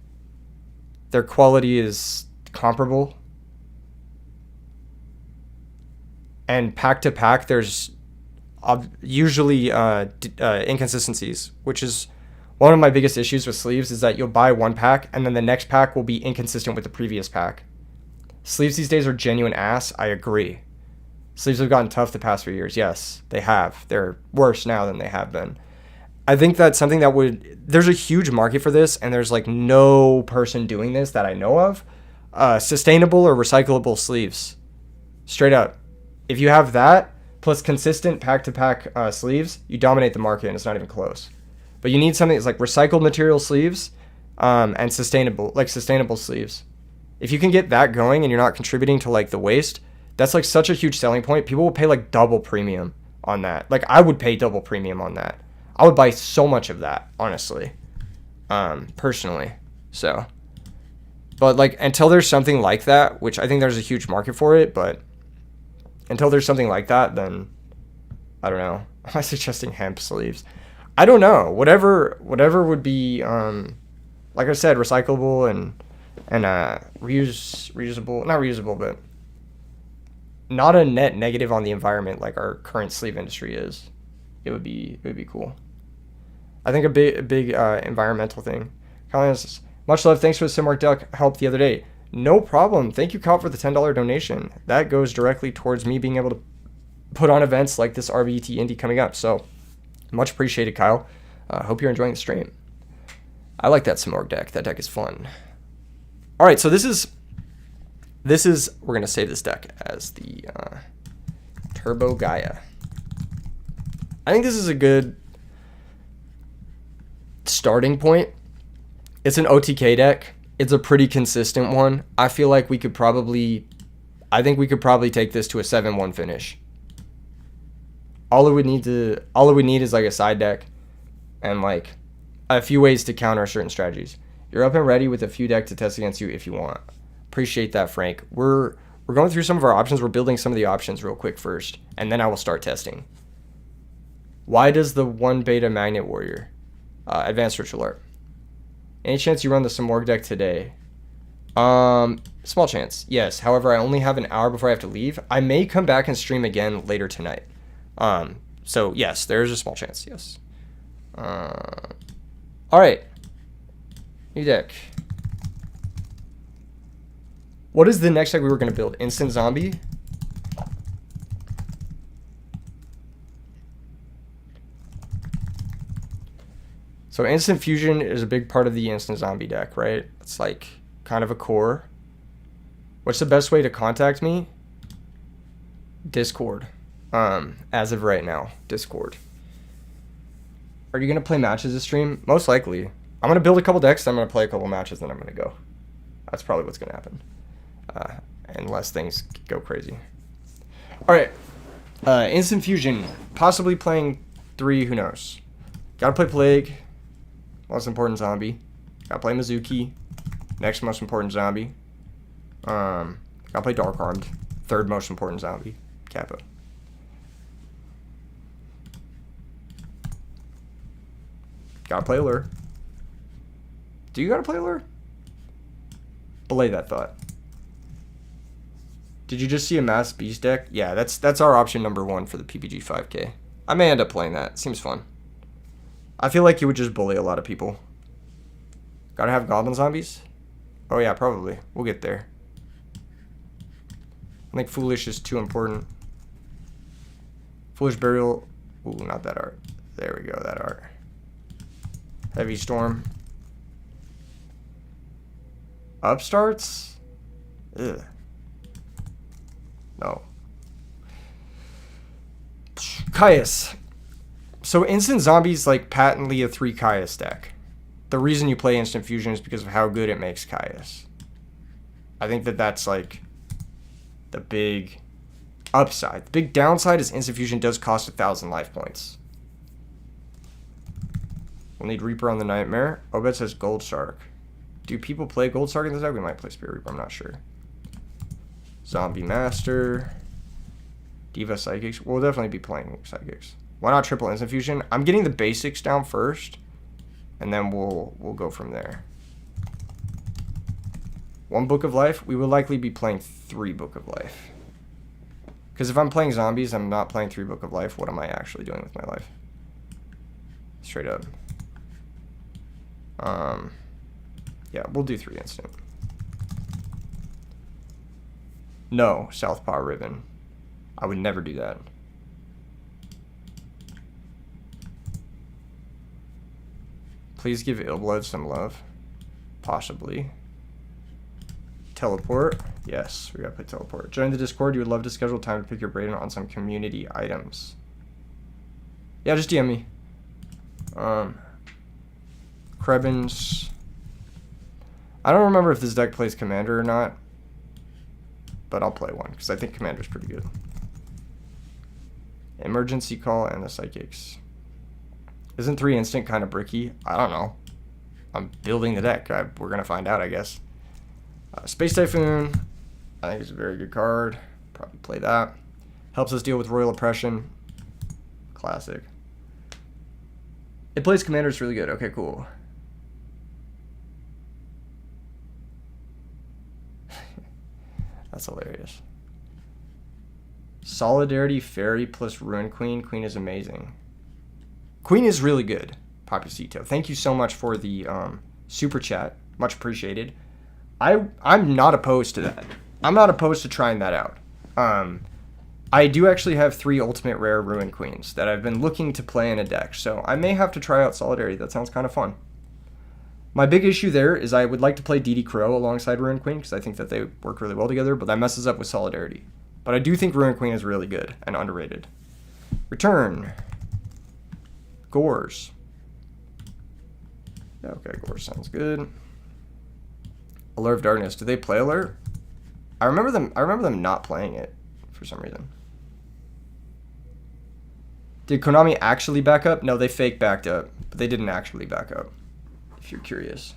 their quality is comparable. And pack to pack, there's usually inconsistencies, which is one of my biggest issues with sleeves, is that you'll buy one pack and then the next pack will be inconsistent with the previous pack. Sleeves these days are genuine ass. I agree. Sleeves have gotten tough the past few years. Yes, they have. They're worse now than they have been. I think that's something that there's a huge market for this, and there's like no person doing this that I know of. Sustainable or recyclable sleeves. Straight up. If you have that, plus consistent pack-to-pack sleeves, you dominate the market, and it's not even close. But you need something that's like recycled material sleeves and sustainable sleeves. If you can get that going and you're not contributing to like the waste, that's like such a huge selling point. People will pay like double premium on that. Like I would pay double premium on that. I would buy so much of that, honestly, personally. So, but like until there's something like that, which I think there's a huge market for it, but until there's something like that, then I don't know. Am I suggesting hemp sleeves? I don't know. Whatever would be, like I said, recyclable and reusable. Not reusable, but not a net negative on the environment like our current sleeve industry is. It would be cool. I think a big environmental thing. Collins, much love. Thanks for the Simmark Duck help the other day. No problem. Thank you, Kyle, for the $10 donation. That goes directly towards me being able to put on events like this RBET Indie coming up. So much appreciated, Kyle. Hope you're enjoying the stream. I like that Simmark deck. That deck is fun. All right, so this is we're gonna save this deck as the Turbo Gaia. I think this is a good starting point. It's an OTK deck. It's a pretty consistent one. I feel like we could probably take this to a 7-1 finish. All we need is like a side deck and like a few ways to counter certain strategies. You're up and ready with a few decks to test against you if you want. Appreciate that, Frank. We're going through some of our options. We're building some of the options real quick first, and then I will start testing. Why does the 1 beta Magnet Warrior? Advanced Ritual Art. Any chance you run the Simorg deck today? Small chance, yes. However, I only have an hour before I have to leave. I may come back and stream again later tonight. So yes, there is a small chance, yes. Alright. New deck. What is the next deck we were going to build? Instant Zombie? So Instant Fusion is a big part of the Instant Zombie deck, right? It's like kind of a core. What's the best way to contact me? Discord. As of right now, Discord. Are you going to play matches this stream? Most likely. I'm going to build a couple decks, then I'm going to play a couple matches, then I'm going to go. That's probably what's going to happen. Unless things go crazy. Alright. Instant Fusion. Possibly playing 3, who knows. Gotta play Plague. Most important zombie. Gotta play Mizuki. Next most important zombie. Gotta play Dark Armed. 3rd most important zombie. Kappa. Gotta play Allure. Do you gotta play Allure? Belay that thought. Did you just see a Mass Beast deck? Yeah, that's our option number 1 for the PPG 5K. I may end up playing that. Seems fun. I feel like you would just bully a lot of people. Gotta have Goblin Zombies? Oh yeah, probably. We'll get there. I think Foolish is too important. Foolish Burial. Ooh, not that art. There we go, that art. Heavy Storm. Upstarts? Ugh. No. Caius. So Instant Zombie's like patently a 3 Caius deck. The reason you play Instant Fusion is because of how good it makes Caius. I think that's like the big upside. The big downside is Instant Fusion does cost 1,000 life points. We'll need Reaper on the Nightmare. Obed says Gold Shark. Do people play Gold Shark in this deck? We might play Spirit Reaper, I'm not sure. Zombie Master. Diva Psychics. We'll definitely be playing Psychics. Why not triple Instant Fusion? I'm getting the basics down first, and then we'll go from there. 1 Book of Life. We will likely be playing 3 Book of Life. Because if I'm playing zombies, I'm not playing 3 Book of Life. What am I actually doing with my life? Straight up. Yeah, we'll do 3 instant. No, Southpaw Ribbon. I would never do that. Please give Illblood some love. Possibly. Teleport. Yes, we gotta play Teleport. Join the Discord. You would love to schedule time to pick your brain on some community items. Yeah, just DM me. Krebins. I don't remember if this deck plays Commander or not, but I'll play one because I think Commander's pretty good. Emergency Call and the Psychics. Isn't 3 instant kind of bricky? I don't know. I'm building the deck. We're going to find out, I guess. Space Typhoon. I think it's a very good card. Probably play that. Helps us deal with Royal Oppression. Classic. It plays Commander. It's really good. Okay, cool. That's hilarious. Solidarity Fairy plus Ruin Queen. Queen is amazing. Queen is really good, Papacito. Thank you so much for the super chat. Much appreciated. I'm not opposed to that. I'm not opposed to trying that out. I do actually have 3 ultimate rare Ruin Queens that I've been looking to play in a deck, so I may have to try out Solidarity. That sounds kind of fun. My big issue there is I would like to play DD Crow alongside Ruin Queen because I think that they work really well together, but that messes up with Solidarity. But I do think Ruin Queen is really good and underrated. Return. Gores. Yeah, okay, Gores sounds good. Alert of Darkness. Do they play Alert? I remember them not playing it for some reason. Did Konami actually back up? No, they fake backed up, but they didn't actually back up. if you're curious.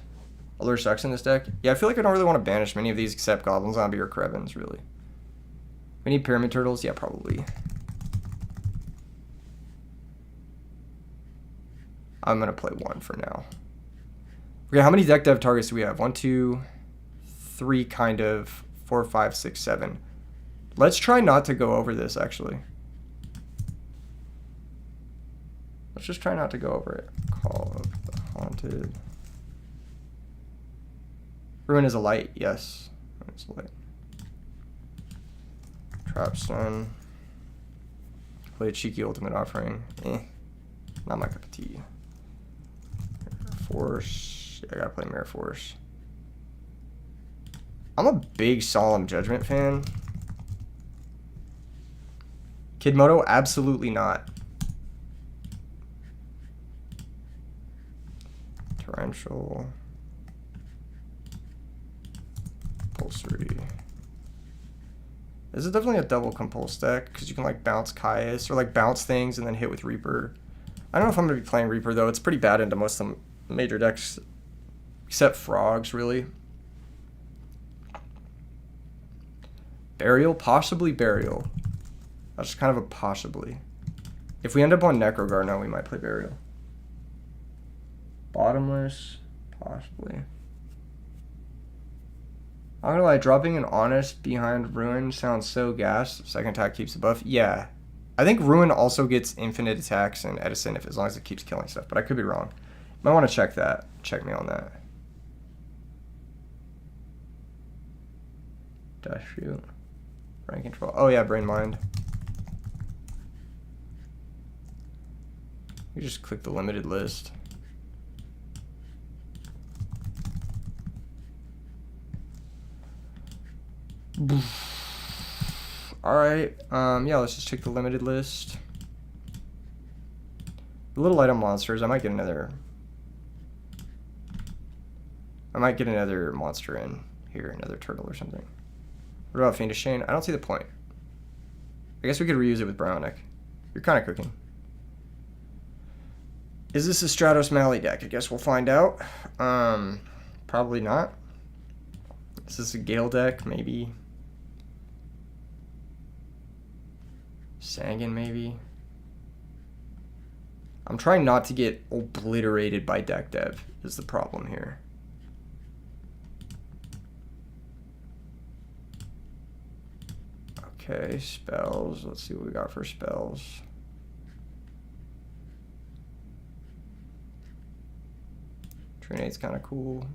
Allure sucks in this deck. Yeah, I feel like I don't really want to banish many of these except Goblin Zombie or Krevins, really. We need Pyramid Turtles? Yeah, probably. I'm going to play one for now. Okay, how many deck dev targets do we have? 1, 2, 3, kind of. 4, 5, 6, 7. Let's try not to go over this, actually. Let's just try not to go over it. Call of the Haunted. Ruin is a light, yes. Ruin is a light. Trapstone. Play a cheeky Ultimate Offering. Not my cup of tea. Mirror Force. I gotta play Mirror Force. I'm a big Solemn Judgment fan. Kidmodo, absolutely not. Torrential. Compulsory. This is definitely a double compulse deck because you can like bounce Caius or like bounce things and then hit with Reaper. I don't know if I'm going to be playing Reaper though. It's pretty bad into most of the major decks except Frogs, really. Burial? Possibly Burial. That's kind of a possibly. If we end up on Necrogar now, we might play Burial. Bottomless? Possibly. I'm gonna lie, dropping an Honest behind Ruin sounds so gas. Second attack keeps the buff. Yeah. I think Ruin also gets infinite attacks in Edison as long as it keeps killing stuff, but I could be wrong. Might want to check that. Check me on that. Dash shoot. Brain control. Oh yeah, brain mind. You just click the limited list. Alright, yeah, let's just check the limited list. A little light on monsters. I might get another monster in here, another turtle or something. What about Fiendish Chain? I don't see the point. I guess we could reuse it with Brownic. You're kind of cooking. Is this a Stratos Mally deck? I guess we'll find out. Probably not. Is this a Gale deck? Maybe. Sangan, maybe. I'm trying not to get obliterated by deck dev is the problem here. Okay, spells. Let's see what we got for spells. Trinate's kind of cool.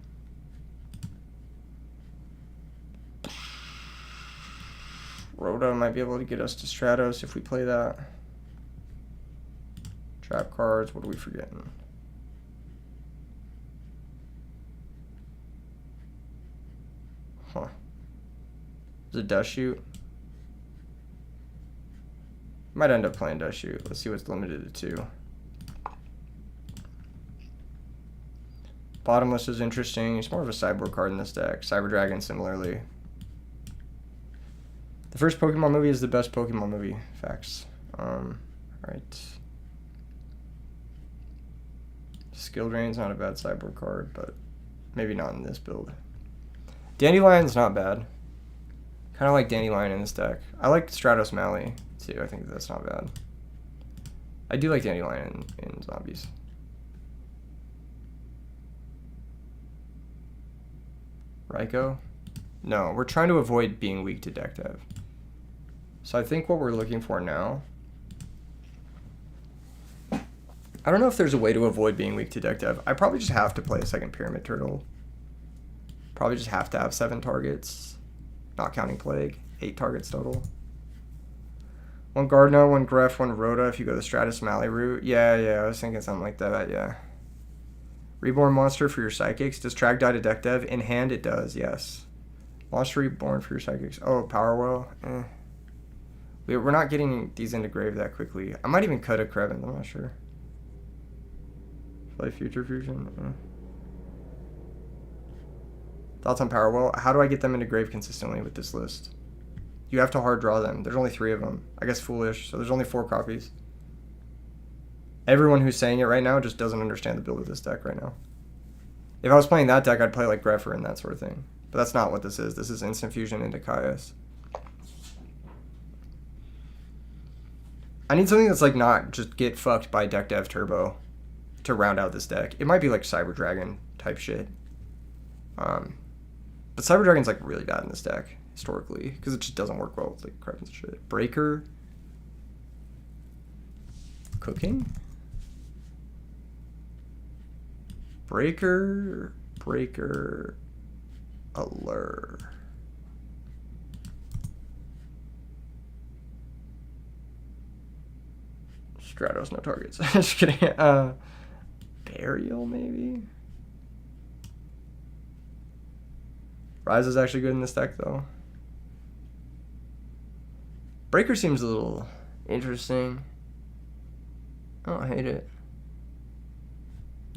Rhoda might be able to get us to Stratos if we play that. Trap cards, what are we forgetting? Huh. Is it Dust Shoot? Might end up playing Dust Shoot. Let's see what's limited to 2. Bottomless is interesting. It's more of a sideboard card in this deck. Cyber Dragon, similarly. The first Pokemon movie is the best Pokemon movie. Facts. Alright. Skill Drain's not a bad sideboard card, but maybe not in this build. Dandelion's not bad. Kind of like Dandelion in this deck. I like Stratos Mally, too. I think that's not bad. I do like Dandelion in Zombies. Raikou? No, we're trying to avoid being weak to deck dev. So I think what we're looking for now... I don't know if there's a way to avoid being weak to deck dev. I probably just have to play a second Pyramid Turtle. Probably just have to have 7 targets. Not counting Plague. 8 targets total. 1 Gardner, 1 Gref, 1 Rhoda if you go the Stratos Mally route. Yeah, I was thinking something like that, yeah. Reborn Monster for your Psychics. Does Trag die to deck dev? In hand it does, yes. Monster Reborn for your Psychics. Oh, Power Well. We're not getting these into grave that quickly. I might even cut a Krevin, I'm not sure. Play Future Fusion. Thoughts on Power Well? How do I get them into grave consistently with this list? You have to hard draw them. There's only 3 of them. I guess Foolish, so there's only 4 copies. Everyone who's saying it right now just doesn't understand the build of this deck right now. If I was playing that deck, I'd play like Greffer and that sort of thing. But that's not what this is. This is instant fusion into Caius. I need something that's like not just get fucked by deck dev turbo to round out this deck. It might be like Cyber Dragon type shit. But Cyber Dragon's like really bad in this deck historically because it just doesn't work well with like Krebs and shit. Breaker. Cooking. Breaker. Allure. Stratos, no targets. Just kidding. Burial, maybe? Rise is actually good in this deck, though. Breaker seems a little interesting. I don't hate it.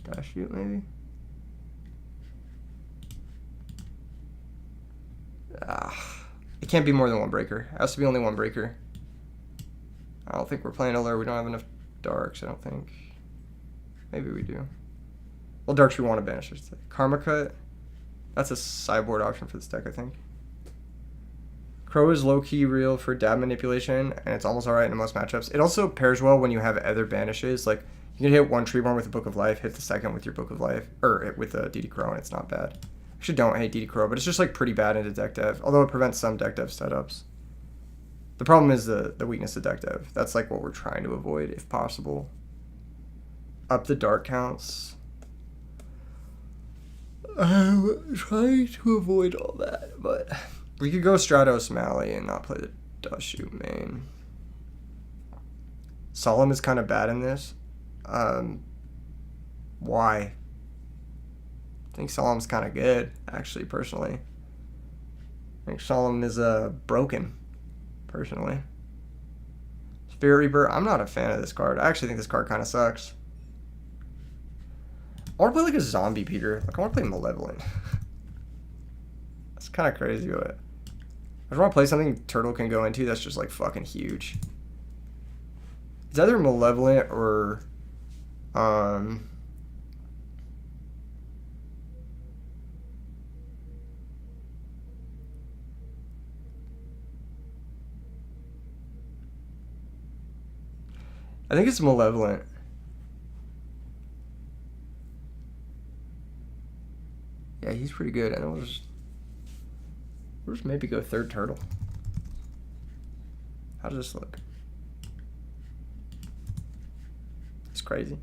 Dash shoot, maybe? It can't be more than one breaker. It has to be only one breaker. I don't think we're playing Allure. We don't have enough darks, I don't think. Maybe we do. Well, darks we want to banish, I should say. Karma Cut. That's a sideboard option for this deck, I think. Crow is low-key real for dab manipulation, and it's almost alright in most matchups. It also pairs well when you have other banishes. Like, you can hit one Treeborn with a Book of Life, hit the second with your Book of Life, or with a DD Crow, and it's not bad. I actually don't hate DD Crow, but it's just like pretty bad into deck dev, although it prevents some deck dev setups. The problem is the weakness of deck dev. That's like what we're trying to avoid if possible. Up the dark counts. I'm trying to avoid all that, but we could go Stratos Mally and not play the Dust Shoot main. Solemn is kind of bad in this. Why? I think Solemn's kind of good, actually, personally. I think Solemn is broken, personally. Spirit Reaper, I'm not a fan of this card. I actually think this card kind of sucks. I want to play like a zombie Peter. Like, I want to play Malevolent. That's kind of crazy, but I just want to play something Turtle can go into that's just like fucking huge. It's either Malevolent or I think it's Malevolent. Yeah, he's pretty good. And we'll just maybe go third Turtle. How does this look? It's crazy.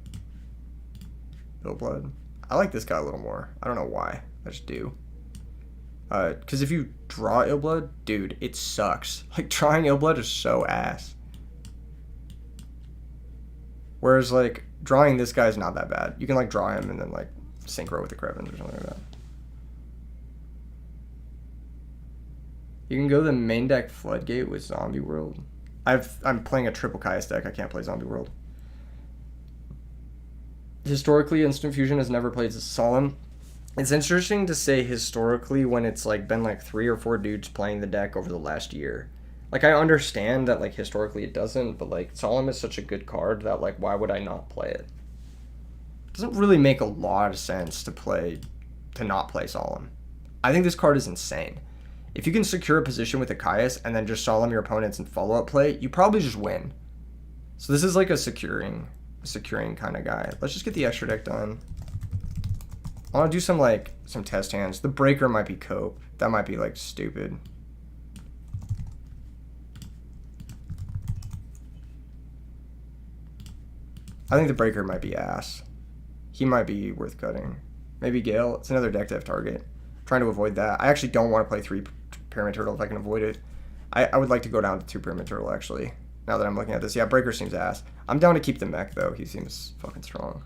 Ill Blood. I like this guy a little more. I don't know why. I just do. Because if you draw Ill Blood, dude, it sucks. Like, drawing Ill Blood is so ass. Whereas, like, drawing this guy is not that bad. You can, like, draw him and then, like, synchro with the Krevins or something like that. You can go the main deck Floodgate with Zombie World. I'm playing a triple Caius deck. I can't play Zombie World. Historically, Instant Fusion has never played Solemn. It's interesting to say historically when it's like been like 3 or 4 dudes playing the deck over the last year. Like, I understand that like historically it doesn't, but like Solemn is such a good card that like why would I not play it? It doesn't really make a lot of sense to not play Solemn. I think this card is insane. If you can secure a position with a Caius and then just Solemn your opponents and follow-up play, you probably just win. So this is like a securing kind of guy. Let's just get the extra deck done. I want to do some test hands. The Breaker might be Cope. That might be like stupid. I think the Breaker might be ass. He might be worth cutting. Maybe Gale. It's another deck dev target. I'm trying to avoid that. I actually don't want to play 3 Pyramid Turtle if I can avoid it. I would like to go down to 2 Pyramid Turtle, actually. Now that I'm looking at this. Yeah, Breaker seems ass. I'm down to keep the mech, though. He seems fucking strong.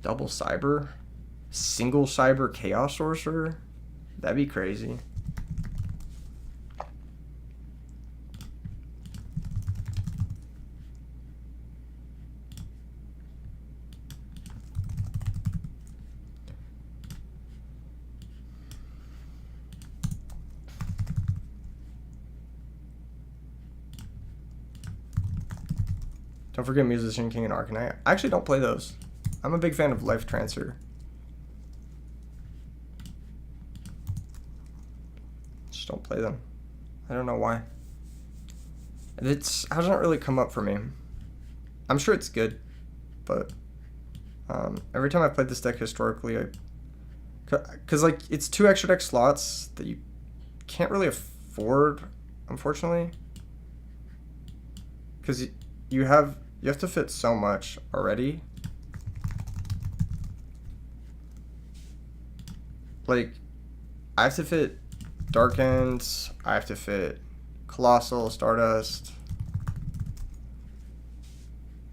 Double Cyber? Single Cyber Chaos Sorcerer? That'd be crazy. Don't forget Musician King and Arcanite. I actually don't play those. I'm a big fan of Life Transfer. Just don't play them. I don't know why. It hasn't really come up for me. I'm sure it's good, but every time I played this deck historically, because like it's 2 extra deck slots that you can't really afford, unfortunately, because you have to fit so much already. Like, I have to fit Dark Ends, I have to fit Colossal, Stardust,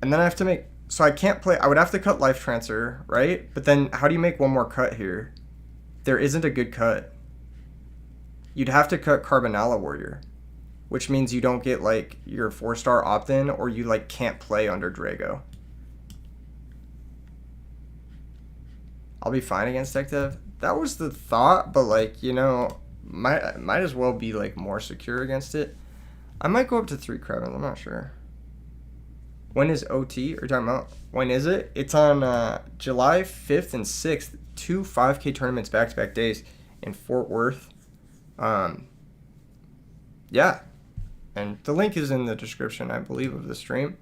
and then I have to make, so I can't play, I would have to cut Life Transfer, right? But then how do you make one more cut here? There isn't a good cut. You'd have to cut Carbonella Warrior, which means you don't get like your 4-star opt-in, or you like can't play under Drago. I'll be fine against deck dev. That was the thought, but like, you know, might as well be like more secure against it. I might go up to 3 Krebins, I'm not sure. When is OT? Are you talking about, when is it? It's on July 5th and 6th, 2 5K tournaments back-to-back days in Fort Worth. Yeah. And the link is in the description, I believe, of the stream,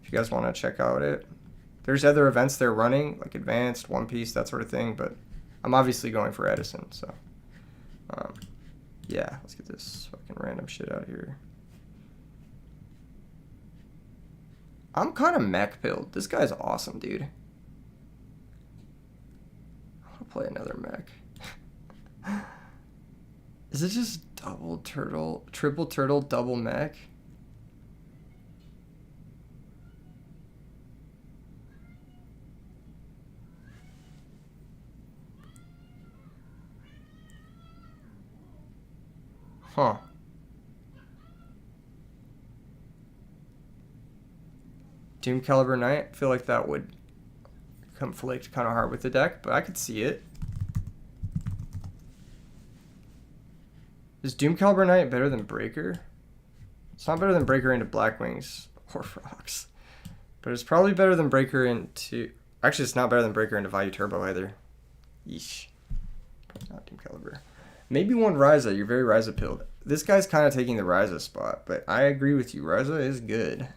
if you guys want to check out it. There's other events they're running, like Advanced, One Piece, that sort of thing, but I'm obviously going for Edison, so. Yeah, let's get this fucking random shit out here. I'm kind of mech pilled. This guy's awesome, dude. I want to play another mech. Is it just double turtle, triple turtle, double mech? Huh. Doom Caliber Knight, I feel like that would conflict kind of hard with the deck, but I could see it. Is Doom Caliber Knight better than Breaker? It's not better than Breaker into Blackwings or Rocks, but it's probably better than Breaker into... Actually, it's not better than Breaker into Value Turbo either. Yeesh. Probably not Doom Caliber. Maybe one Ryza. You're very Ryza pilled. This guy's kind of taking the Ryza spot, but I agree with you. Ryza is good.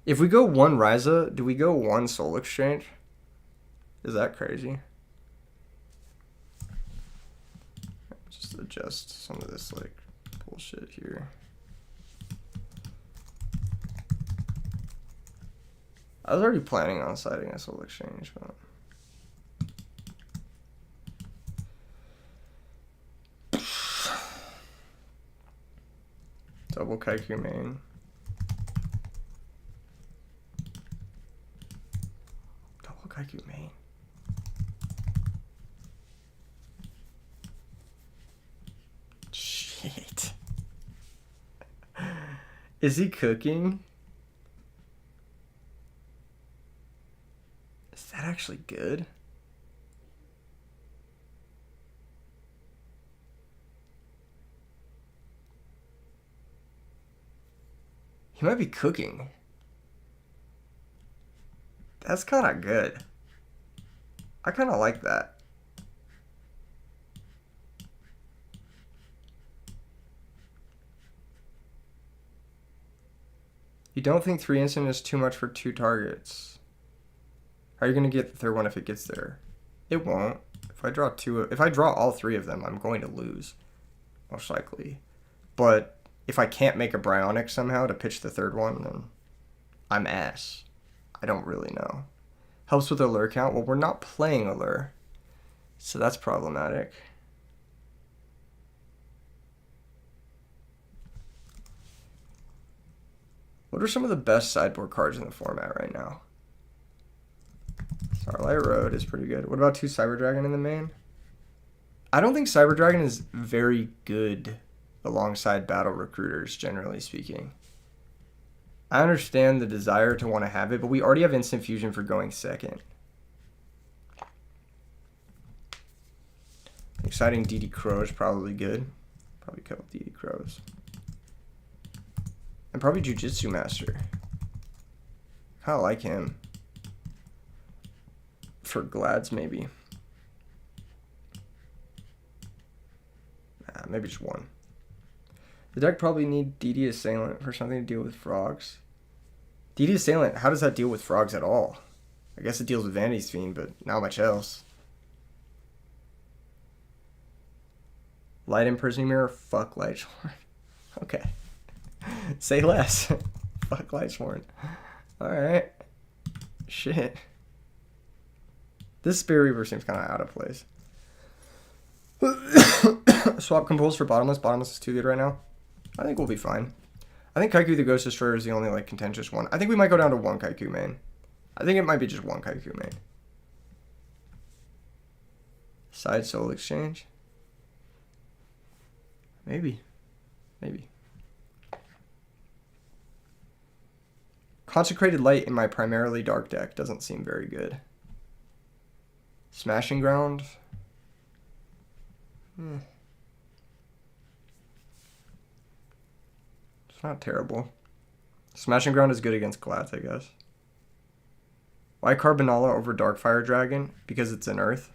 If we go 1 Ryza, do we go 1 Soul Exchange? Is that crazy? Just adjust some of this like bullshit here. I was already planning on siding a Soul Exchange, but... Double Kaiku main. Double Kaiku main. Shit. Is he cooking? Is that actually good? He might be cooking. That's kind of good. I kind of like that. You don't think 3 instant is too much for 2 targets? How are you going to get the third one if it gets there? It won't. If I draw all 3 of them, I'm going to lose. Most likely. But if I can't make a Bryonic somehow to pitch the third one, then I'm ass. I don't really know. Helps with allure count. Well, we're not playing allure, so that's problematic. What are some of the best sideboard cards in the format right now? Starlight Road is pretty good. What about 2 Cyber Dragon in the main? I don't think Cyber Dragon is very good alongside battle recruiters, generally speaking. I understand the desire to want to have it, but we already have instant fusion for going second. Exciting DD Crow is probably good. Probably a couple DD Crows. And probably Jujitsu Master. Kind of like him. For Glads, maybe. Maybe just one. The deck probably need DD Assailant for something to deal with frogs. DD Assailant, how does that deal with frogs at all? I guess it deals with Vanity's Fiend, but not much else. Light Imprisoning Mirror, fuck Lightsworn. Okay. Say less. Fuck Lightsworn. Alright. Shit. This Spirit Reaver seems kind of out of place. Swap Compose for Bottomless. Bottomless is too good right now. I think we'll be fine. I think Kaiku the Ghost Destroyer is the only like contentious one. I think we might go down to one Kaiku main. I think it might be just one Kaiku main. Side Soul Exchange. Maybe. Maybe. Consecrated Light in my primarily dark deck doesn't seem very good. Smashing Ground. It's not terrible. Smashing Ground is good against Glads, I guess. Why Carbonala over Darkfire Dragon? Because it's an Earth.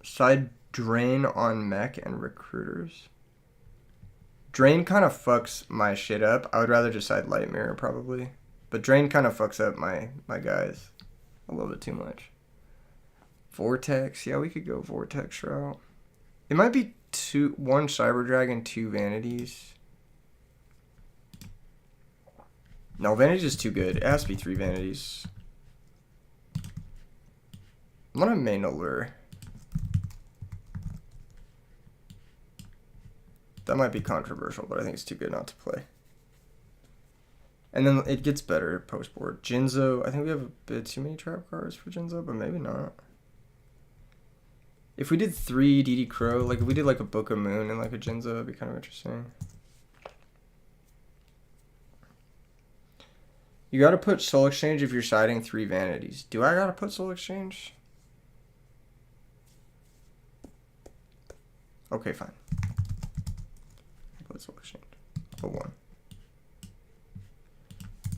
Side Drain on Mech and Recruiters. Drain kind of fucks my shit up. I would rather just side Light Mirror probably. But Drain kind of fucks up my guys a little bit too much. Vortex. Yeah, we could go Vortex route. It might be one Cyber Dragon, 2 Vanities. No, Vanities is too good. It has to be 3 Vanities. I'm gonna main Allure. That might be controversial, but I think it's too good not to play. And then it gets better post board. Jinzo, I think we have a bit too many trap cards for Jinzo, but maybe not. If we did 3 DD Crow, like if we did like a Book of Moon and like a Jinzo, it'd be kind of interesting. You gotta put Soul Exchange if you're siding 3 Vanities. Do I gotta put Soul Exchange? Okay, fine. Put Soul Exchange. Put 1.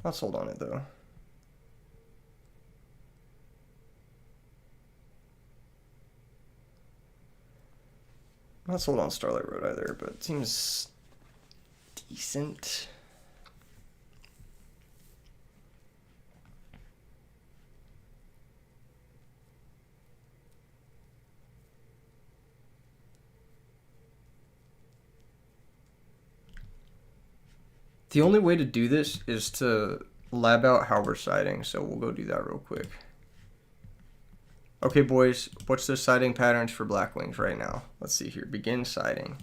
Not sold on it though. Not sold on Starlight Road either, but it seems decent. The only way to do this is to lab out how we're siding, so we'll go do that real quick. Okay, boys, what's the siding patterns for Blackwings right now? Let's see here. Begin siding.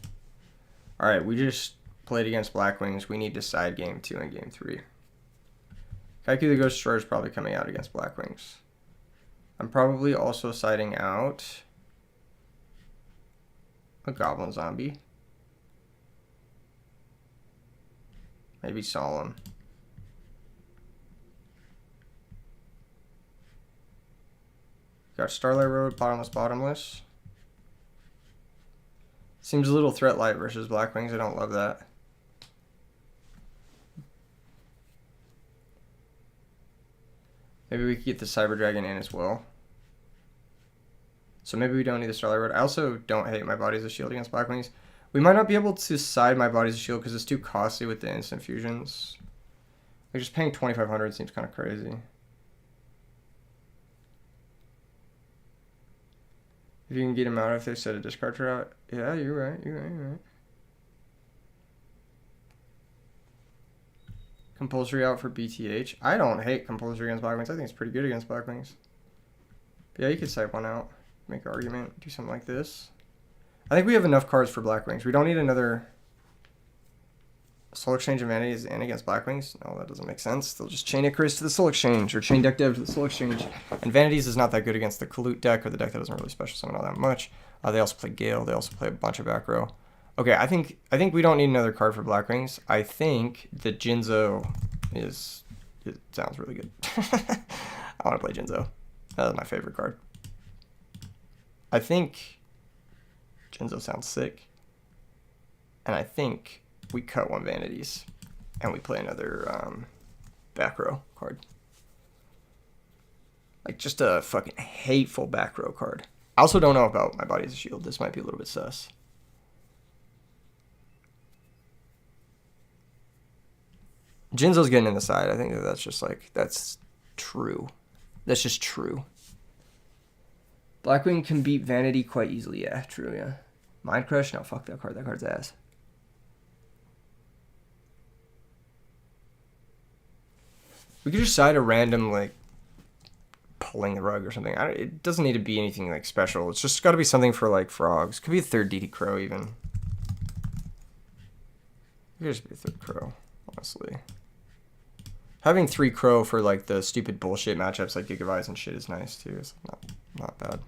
All right, we just played against Blackwings. We need to side game 2 and game 3. Kaiku the Ghost Destroyer is probably coming out against Blackwings. I'm probably also siding out a Goblin Zombie. Maybe Solemn. Got Starlight Road, Bottomless, Bottomless. Seems a little threat light versus Blackwings. I don't love that. Maybe we could get the Cyber Dragon in as well. So maybe we don't need the Starlight Road. I also don't hate my Body's a Shield against Blackwings. We might not be able to side my Body's a Shield because it's too costly with the instant fusions. Like just paying 2,500 seems kind of crazy. If you can get him out if they set a discard route. Yeah, you're right. You're right. Compulsory out for BTH. I don't hate compulsory against Blackwings. I think it's pretty good against Blackwings. But yeah, you could side one out. Make an argument. Do something like this. I think we have enough cards for Blackwings. We don't need another Soul Exchange of Vanities in against Blackwings. No, that doesn't make sense. They'll just chain Icarus to the Soul Exchange or chain Deck Dev to the Soul Exchange. And Vanities is not that good against the Kalut deck or the deck that doesn't really special summon all that much. They also play Gale. They also play a bunch of back row. Okay, I think we don't need another card for Blackwings. I think that Jinzo is... It sounds really good. I want to play Jinzo. That is my favorite card. I think Jinzo sounds sick. And I think we cut 1 Vanities. And we play another back row card. Like, just a fucking hateful back row card. I also don't know about My Body as a Shield. This might be a little bit sus. Jinzo's getting in the side. I think that's just like, that's true. That's just true. Blackwing can beat Vanity quite easily. Yeah, true, yeah. Mind Crush? No, fuck that card. That card's ass. We could just side a random, like, pulling the rug or something. It doesn't need to be anything, like, special. It's just got to be something for, like, frogs. Could be a 3rd DD Crow, even. It could just be a 3rd Crow, honestly. Having 3 Crow for, like, the stupid bullshit matchups like Giga Vise and shit is nice, too. It's not bad.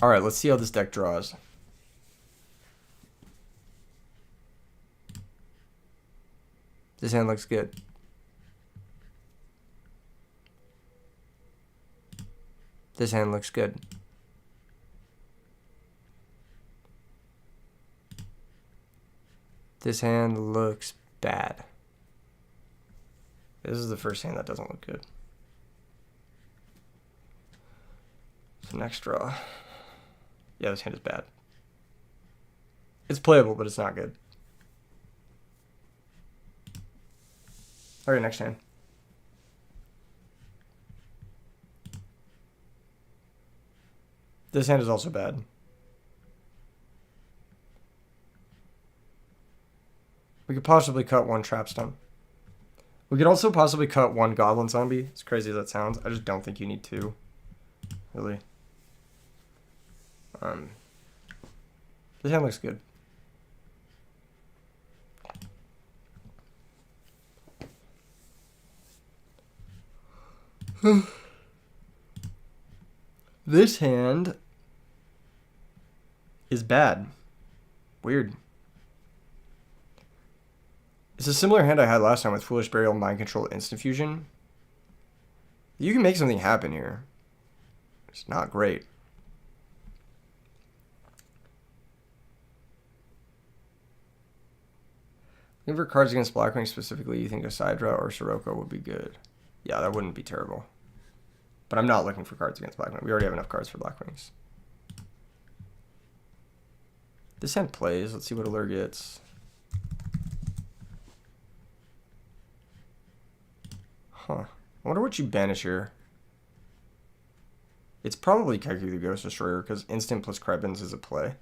Alright, let's see how this deck draws. This hand looks good. This hand looks good. This hand looks bad. This is the first hand that doesn't look good. So next draw. Yeah, this hand is bad. It's playable, but it's not good. Alright, next hand. This hand is also bad. We could possibly cut 1 Trap Stun. We could also possibly cut 1 Goblin Zombie. As crazy as that sounds, I just don't think you need 2. Really. This hand looks good. This hand is bad. Weird. It's a similar hand I had last time with Foolish Burial, Mind Control, Instant Fusion. You can make something happen here. It's not great. Looking for cards against Blackwing specifically, you think a Sidra or Sirocco would be good? Yeah, that wouldn't be terrible. But I'm not looking for cards against Blackwing. We already have enough cards for Blackwings. This hand plays. Let's see what Allure gets. Huh. I wonder what you banish here. It's probably Kaiku the Ghost Destroyer, because instant plus Krebins is a play.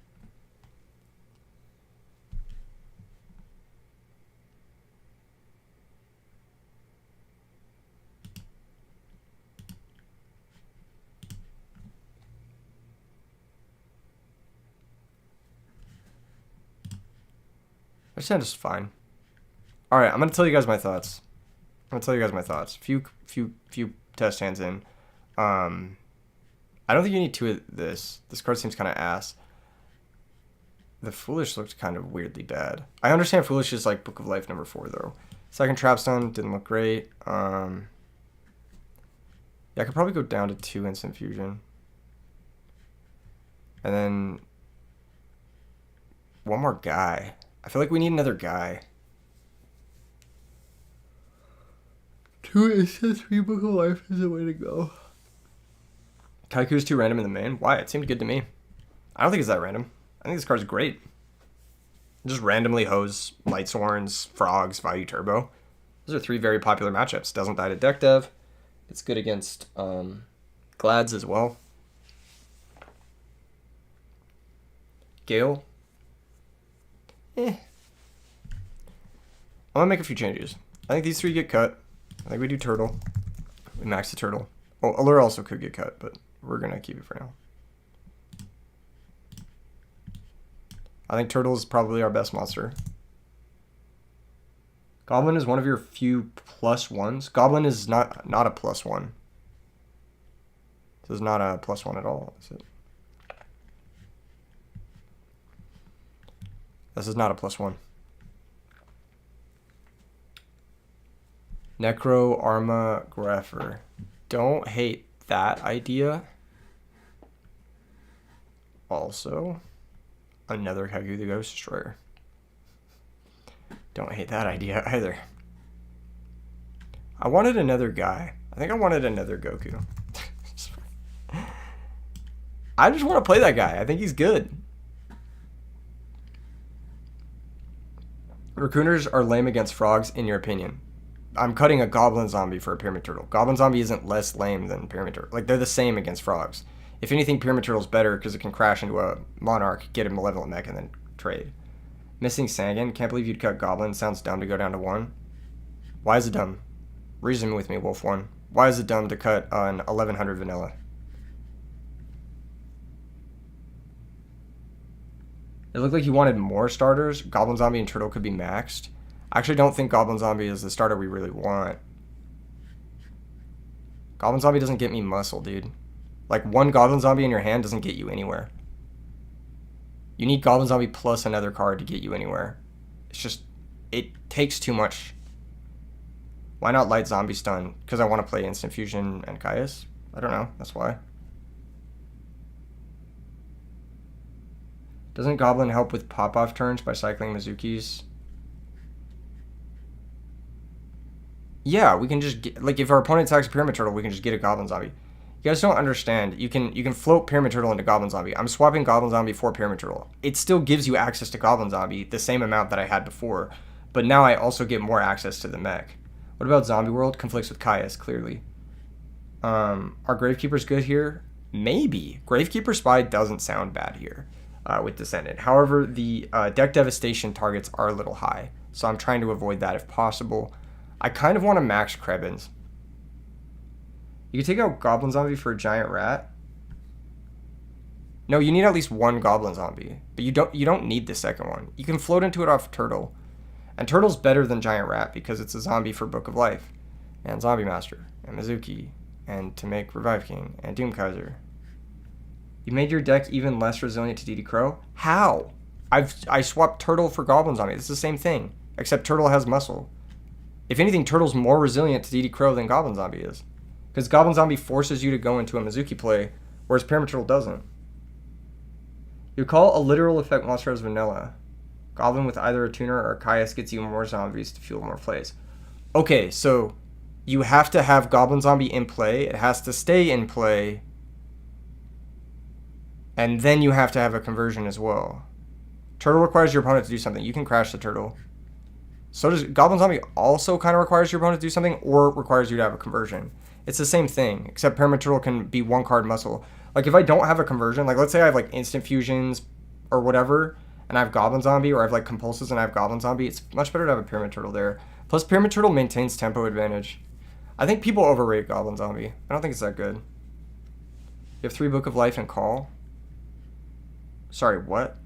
This hand is fine. Alright, I'm going to tell you guys my thoughts. Few test hands in. I don't think you need 2 of this. This card seems kind of ass. The Foolish looked kind of weirdly bad. I understand Foolish is like Book of Life number 4 though. Second Trap Stun didn't look great. Yeah, I could probably go down to 2 Instant Fusion. And then 1 more guy. I feel like we need another guy. 2 Instant, 3 Book of Life is the way to go. Kaiku's too random in the main? Why? It seemed good to me. I don't think it's that random. I think this card's great. Just randomly hose Light Sworns, Frogs, Value Turbo. Those are 3 very popular matchups. Doesn't die to deck dev. It's good against Glads as well. Gale. I'm gonna make a few changes. I think these 3 get cut. I think we do Turtle. We max the Turtle. Oh, Allure also could get cut, but we're gonna keep it for now. I think Turtle is probably our best monster. Goblin is one of your few +1s. Goblin is not a +1. This is not a +1 at all, is it? This is not a +1. Necro Arma Grapher. Don't hate that idea. Also, another Kagu the Ghost Destroyer. Don't hate that idea either. I wanted another guy. I think I wanted another Goku. I just want to play that guy. I think he's good. Raccooners are lame against frogs, in your opinion. I'm cutting a Goblin Zombie for a Pyramid Turtle. Goblin Zombie isn't less lame than Pyramid Turtle. Like, they're the same against frogs. If anything, Pyramid Turtle's better because it can crash into a Monarch, get a Malevolent Mech, and then trade. Missing Sangan. Can't believe you'd cut Goblin. Sounds dumb to go down to 1. Why is it dumb? Reason with me, Wolf 1. Why is it dumb to cut an 1100 vanilla? It looked like you wanted more starters. Goblin Zombie and Turtle could be maxed. I actually don't think Goblin Zombie is the starter we really want. Goblin Zombie doesn't get me muscle, dude. Like, one Goblin Zombie in your hand doesn't get you anywhere. You need Goblin Zombie plus another card to get you anywhere. It's just, it takes too much. Why not Light Zombie Stun? Because I want to play Instant Fusion and Caius? I don't know, that's why. Doesn't Goblin help with pop-off turns by cycling Mizukis? Yeah, we can just get, like, if our opponent attacks a Pyramid Turtle, we can just get a Goblin Zombie. You guys don't understand. You can float Pyramid Turtle into Goblin Zombie. I'm swapping Goblin Zombie for Pyramid Turtle. It still gives you access to Goblin Zombie, the same amount that I had before, but now I also get more access to the mech. What about Zombie World? Conflicts with Caius, clearly. Are Gravekeepers good here? Maybe. Gravekeeper Spy doesn't sound bad here. With Descendant. However, the deck devastation targets are a little high, so I'm trying to avoid that if possible. I kind of want to max Krebins. You can take out Goblin Zombie for a Giant Rat. No, you need at least one Goblin Zombie, but you don't need the second one. You can float into it off Turtle, and Turtle's better than Giant Rat because it's a zombie for Book of Life, and Zombie Master, and Mizuki, and to make Revive King, and Doom Kaiser. You made your deck even less resilient to DD Crow? How? I swapped Turtle for Goblin Zombie. It's the same thing, except Turtle has muscle. If anything, Turtle's more resilient to DD Crow than Goblin Zombie is. Because Goblin Zombie forces you to go into a Mizuki play, whereas Pyramid Turtle doesn't. You call a literal effect monster as vanilla. Goblin with either a tuner or a Caius gets you more zombies to fuel more plays. Okay, so you have to have Goblin Zombie in play. It has to stay in play. And then you have to have a conversion as well. Turtle requires your opponent to do something. You can crash the Turtle. So does Goblin Zombie also kind of requires your opponent to do something, or requires you to have a conversion. It's the same thing, except Pyramid Turtle can be one card muscle. Like, if I don't have a conversion, like, let's say I have, like, instant fusions or whatever, and I have Goblin Zombie, or I have, like, compulses and I have Goblin Zombie, it's much better to have a Pyramid Turtle there. Plus, Pyramid Turtle maintains tempo advantage. I think people overrate Goblin Zombie. I don't think it's that good. You have 3 Book of Life and Call? Sorry, what?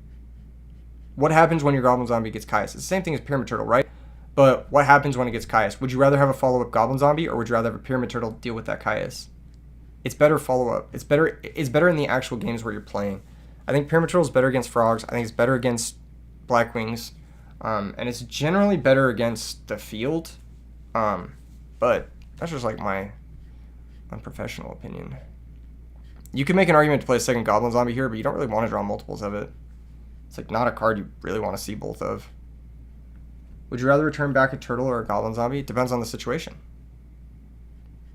What happens when your Goblin Zombie gets Caius? It's the same thing as Pyramid Turtle, right? But what happens when it gets Caius? Would you rather have a follow-up Goblin Zombie, or would you rather have a Pyramid Turtle deal with that Caius? It's better follow-up. It's better in the actual games where you're playing. I think Pyramid Turtle is better against frogs. I think it's better against Blackwings. And it's generally better against the field. But that's just like my unprofessional opinion. You can make an argument to play a second Goblin Zombie here, but you don't really want to draw multiples of it. It's like not a card you really want to see both of. Would you rather return back a Turtle or a Goblin Zombie? It depends on the situation.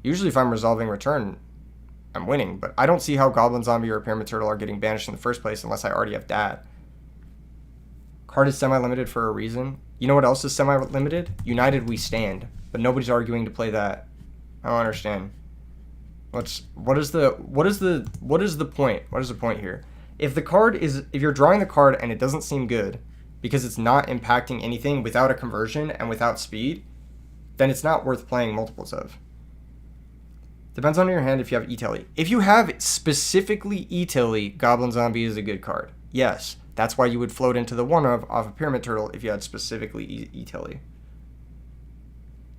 Usually if I'm resolving return, I'm winning, but I don't see how Goblin Zombie or a Pyramid Turtle are getting banished in the first place unless I already have Dad. Card is semi-limited for a reason. You know what else is semi-limited? United We Stand, but nobody's arguing to play that. I don't understand. What is the point? What is the point here? If you're drawing the card and it doesn't seem good because it's not impacting anything without a conversion and without speed, then it's not worth playing multiples of. Depends on your hand if you have E-Telly. If you have specifically E-Telly, Goblin Zombie is a good card. Yes, that's why you would float into the one of off a Pyramid Turtle if you had specifically E-Telly.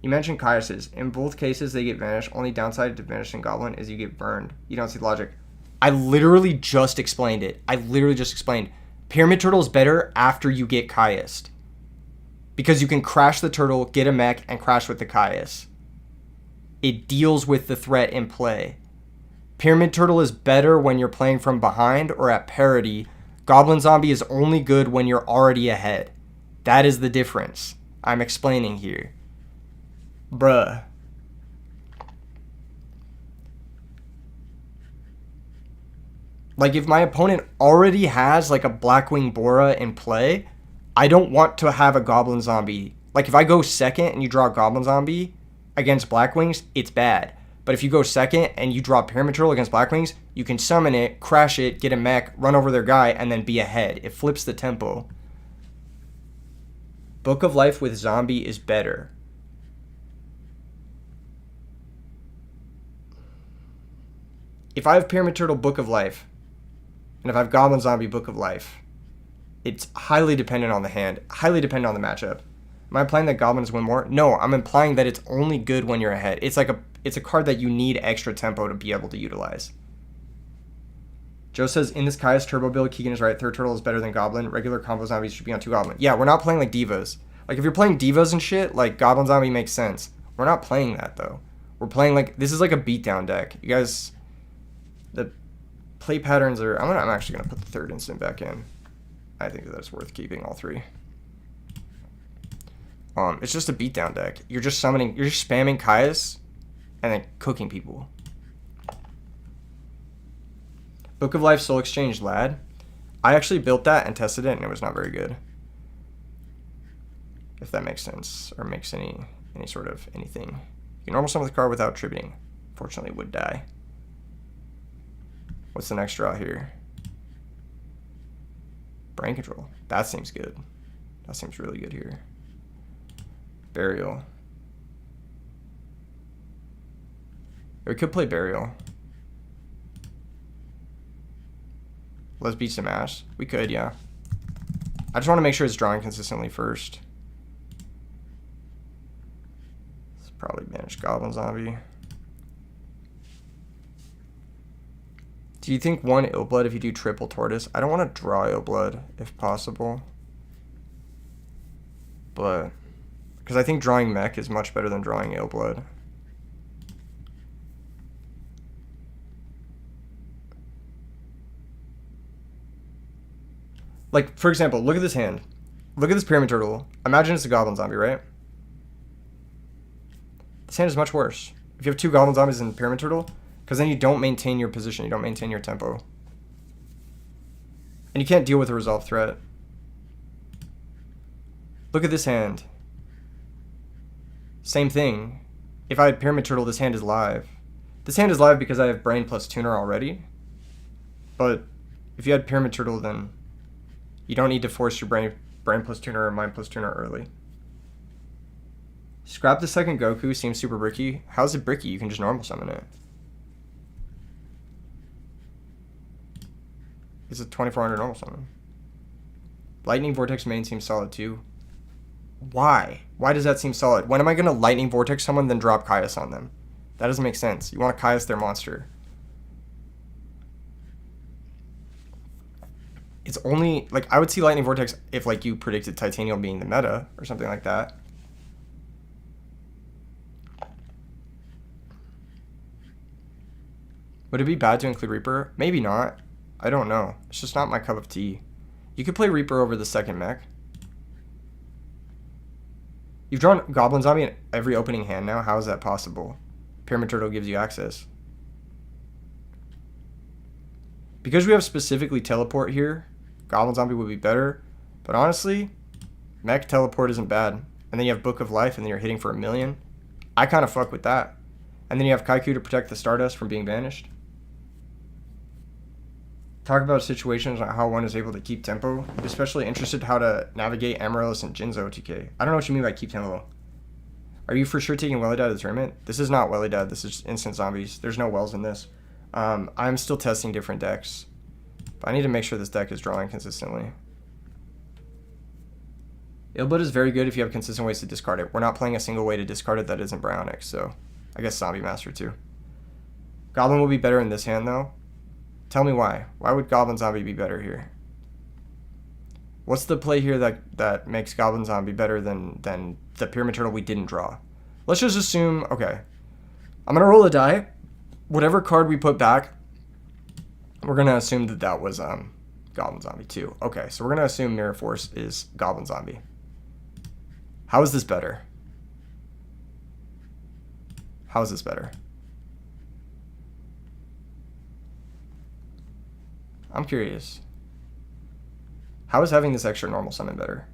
You mentioned Caius's. In both cases, they get vanished. Only downside to vanishing Goblin is you get burned. You don't see logic. I literally just explained it. Pyramid Turtle is better after you get Caiused. Because you can crash the Turtle, get a mech, and crash with the Caius. It deals with the threat in play. Pyramid Turtle is better when you're playing from behind or at parity. Goblin Zombie is only good when you're already ahead. That is the difference I'm explaining here. Bruh. Like, if my opponent already has, like, a Blackwing Bora in play, I don't want to have a Goblin Zombie. Like, if I go second and you draw a Goblin Zombie against Blackwings, it's bad. But if you go second and you draw Pyramid Turtle against Blackwings, you can summon it, crash it, get a mech, run over their guy, and then be ahead. It flips the tempo. Book of Life with Zombie is better. If I have Pyramid Turtle, Book of Life, and if I have Goblin Zombie, Book of Life, it's highly dependent on the hand, highly dependent on the matchup. Am I implying that goblins win more? No, I'm implying that it's only good when you're ahead. It's a card that you need extra tempo to be able to utilize. Joe says, in this Caius turbo build, Keegan is right. Third turtle is better than goblin. Regular combo zombies should be on 2 goblin. Yeah, we're not playing like divas. Like, if you're playing divas and shit, like, goblin zombie makes sense. We're not playing that, though. We're playing like, this is like a beatdown deck. You guys, the play patterns are, I'm actually going to put the third instant back in. I think that's worth keeping all 3. It's just a beatdown deck. You're just spamming Caius and then cooking people. Book of Life Soul Exchange Lad. I actually built that and tested it and it was not very good. If that makes sense or makes any sort of anything. You can normal summon the card without tributing. Fortunately, it would die. What's the next draw here? Brain Control. That seems good. That seems really good here. Burial. We could play Burial. Let's beat some ass. We could, yeah. I just want to make sure it's drawing consistently first. Let's probably banish Goblin Zombie. Do you think 1 Illblood if you do triple Tortoise? I don't want to draw Illblood if possible. But, because I think drawing Mech is much better than drawing Illblood. Like, for example, look at this hand. Look at this Pyramid Turtle. Imagine it's a Goblin Zombie, right? This hand is much worse. If you have 2 Goblin Zombies and Pyramid Turtle, because then you don't maintain your position. You don't maintain your tempo. And you can't deal with a resolve threat. Look at this hand. Same thing. If I had Pyramid Turtle, this hand is live. This hand is live because I have Brain plus Tuner already. But if you had Pyramid Turtle, then you don't need to force your Brain plus Tuner or Mind plus Tuner early. Scrap the second Goku seems super bricky. How's it bricky? You can just normal summon it. It's a 2400 normal summon. Lightning Vortex main seems solid too. Why? Why does that seem solid? When am I going to Lightning Vortex someone then drop Caius on them? That doesn't make sense. You want to Caius their monster. It's only, like, I would see Lightning Vortex if, like, you predicted Titanium being the meta or something like that. Would it be bad to include Reaper? Maybe not. I don't know. It's just not my cup of tea. You could play Reaper over the second mech. You've drawn Goblin Zombie in every opening hand now. How is that possible? Pyramid Turtle gives you access. Because we have specifically Teleport here, Goblin Zombie would be better. But honestly, Mech Teleport isn't bad. And then you have Book of Life and then you're hitting for 1,000,000. I kind of fuck with that. And then you have Kaiku to protect the Stardust from being banished. Talk about situations on how one is able to keep tempo. Especially interested how to navigate Amaryllis and Jinzo TK. I don't know what you mean by keep tempo. Are you for sure taking Welly Dad to the tournament? This is not Welly Dad. This is instant zombies. There's no wells in this. I'm still testing different decks. But I need to make sure this deck is drawing consistently. Illblood is very good if you have consistent ways to discard it. We're not playing a single way to discard it that isn't Bryonic, so I guess Zombie Master too. Goblin will be better in this hand though. Tell me why. Why would Goblin Zombie be better here? What's the play here that makes Goblin Zombie better than the Pyramid Turtle we didn't draw? Let's just assume, okay. I'm going to roll a die. whatever card we put back, we're going to assume that that was Goblin Zombie too. Okay, so we're going to assume Mirror Force is Goblin Zombie. How is this better? How is this better? I'm curious. How is having this extra normal summon better?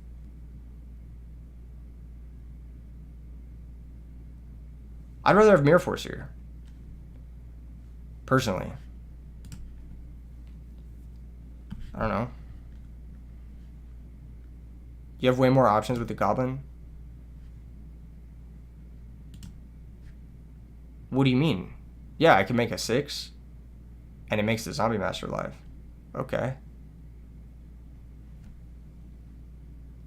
I'd rather have Mirror Force here. Personally. I don't know. You have way more options with the Goblin? What do you mean? Yeah, I can make a 6. And it makes the Zombie Master live. Okay.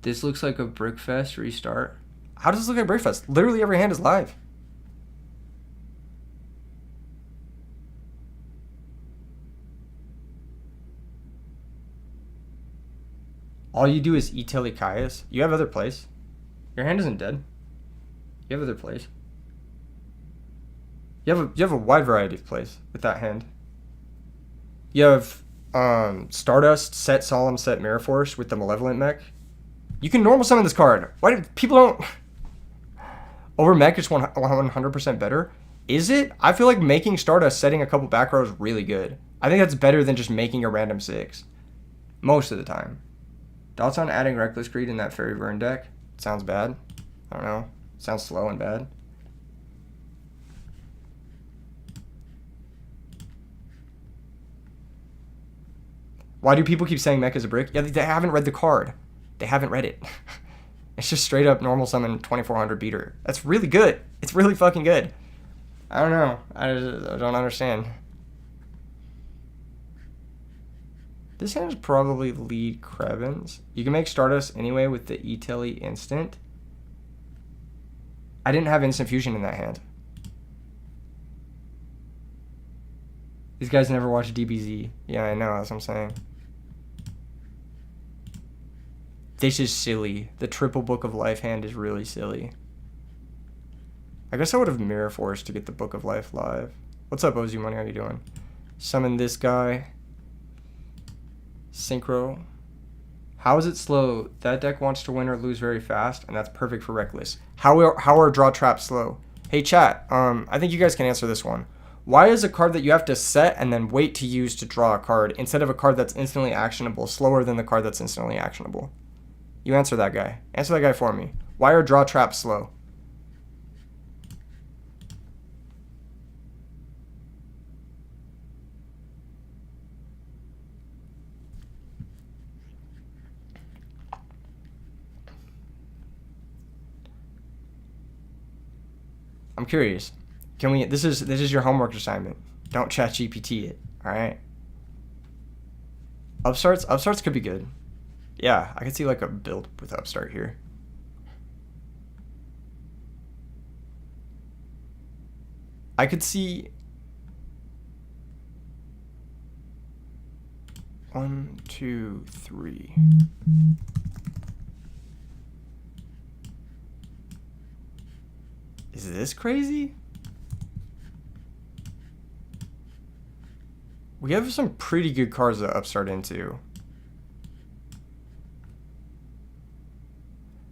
This looks like a Brickfest restart. How does this look like Brickfest? Literally every hand is live. All you do is Itali Caius. You have other plays. Your hand isn't dead. You have other plays. You have a wide variety of plays with that hand. You have Stardust, set Solemn, set Mirror Force with the Malevolent mech. You can normal summon this card. Why do people don't... Over mech is 100% better. Is it? I feel like making Stardust setting a couple back rows is really good. I think that's better than just making a random 6. Most of the time. Thoughts on adding Reckless Greed in that Fairy Burn deck? Sounds bad. I don't know. Sounds slow and bad. Why do people keep saying mech is a brick? Yeah, they haven't read the card. They haven't read it. It's just straight up normal summon 2400 beater. That's really good. It's really fucking good. I don't know. I don't understand. This hand is probably lead Krevins. You can make Stardust anyway with the E-Telly instant. I didn't have instant fusion in that hand. These guys never watch DBZ. Yeah, I know. That's what I'm saying. This is silly. The triple Book of Life hand is really silly. I guess I would have Mirror Force to get the Book of Life live. What's up, Ozu Money? How you doing? Summon this guy. Synchro. How is it slow? That deck wants to win or lose very fast, and that's perfect for Reckless. How are draw traps slow? Hey chat, I think you guys can answer this one. Why is a card that you have to set and then wait to use to draw a card instead of a card that's instantly actionable slower than the card that's instantly actionable? You answer that guy. Answer that guy for me. Why are draw traps slow? I'm curious. Can we? This is your homework assignment. Don't chat GPT it. All right. Upstarts could be good. Yeah, I could see like a build with Upstart here. I could see 1, 2, 3. Is this crazy? We have some pretty good cards to Upstart into.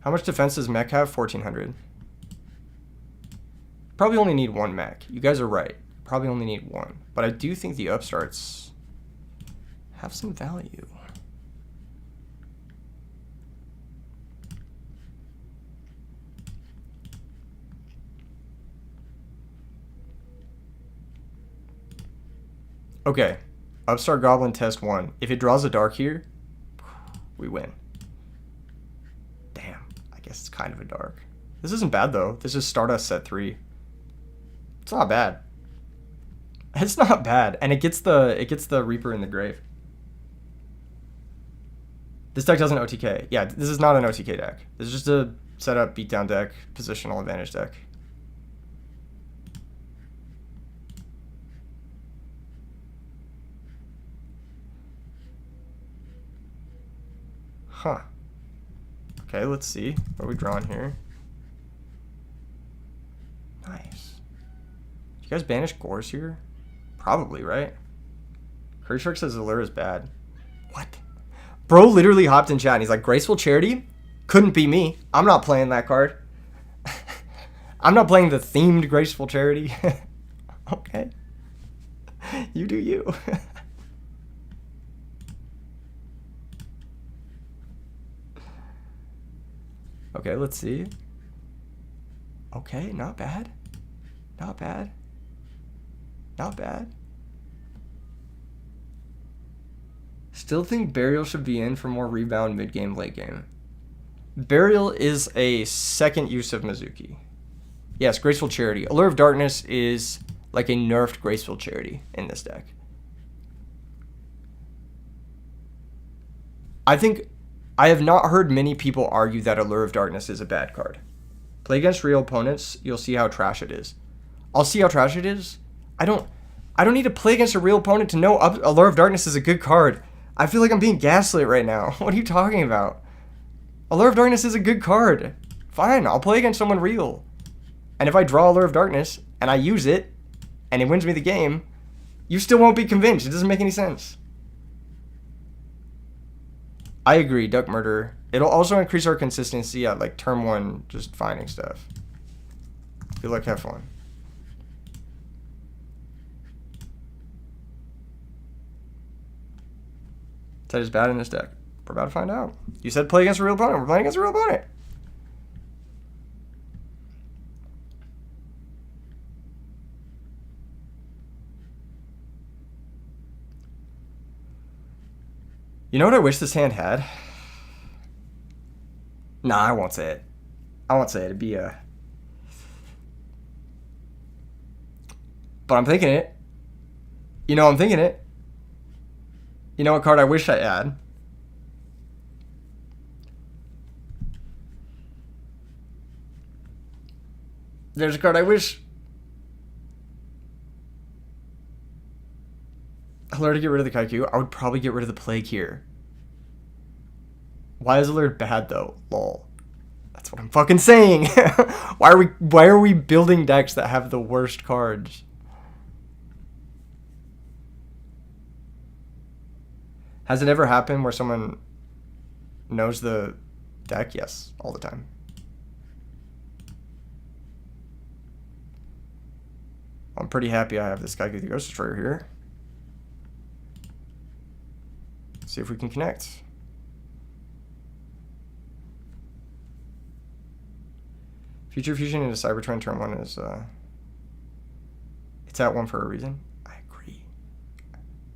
How much defense does mech have? 1400. Probably only need one mech. You guys are right. Probably only need one. But I do think the Upstarts have some value. Okay, Upstart Goblin test 1. If it draws a dark here, we win. Damn, I guess it's kind of a dark. This isn't bad though. This is Stardust set 3. It's not bad. It's not bad, and it gets the Reaper in the grave. This deck doesn't OTK. Yeah, this is not an OTK deck. This is just a setup beatdown deck, positional advantage deck. Huh. Okay, let's see. What are we drawing here? Nice. Did you guys banish Gores here? Probably, right? Curry Shark says Allure is bad. What? Bro literally hopped in chat and he's like, Graceful Charity? Couldn't be me. I'm not playing that card. I'm not playing the themed Graceful Charity. Okay. You do you. Okay, let's see. Okay, not bad. Not bad. Not bad. Still think Burial should be in for more rebound mid-game, late game. Burial is a second use of Mizuki. Yes, Graceful Charity. Allure of Darkness is like a nerfed Graceful Charity in this deck. I think I have not heard many people argue that Allure of Darkness is a bad card. Play against real opponents, you'll see how trash it is. I'll see how trash it is. I don't need to play against a real opponent to know Allure of Darkness is a good card. I feel like I'm being gaslit right now. What are you talking about? Allure of Darkness is a good card. Fine, I'll play against someone real. And if I draw Allure of Darkness and I use it and it wins me the game, you still won't be convinced. It doesn't make any sense. I agree, Duck Murder. It'll also increase our consistency at like turn 1, just finding stuff. Good luck, have fun. That is bad in this deck. We're about to find out. You said play against a real opponent. We're playing against a real opponent. You know what I wish this hand had? Nah, I won't say it. I won't say it. It'd be a... But I'm thinking it. You know I'm thinking it. You know what card I wish I had? There's a card I wish... Allure to get rid of the Kaiku. I would probably get rid of the Plague here. Why is Allure bad though? Lol. That's what I'm fucking saying. Why are we building decks that have the worst cards? Has it ever happened where someone knows the deck? Yes, all the time. I'm pretty happy I have this Kaiku the Ghost Destroyer here. See if we can connect. Future Fusion into Cybertron turn 1 is it's at 1 for a reason. I agree.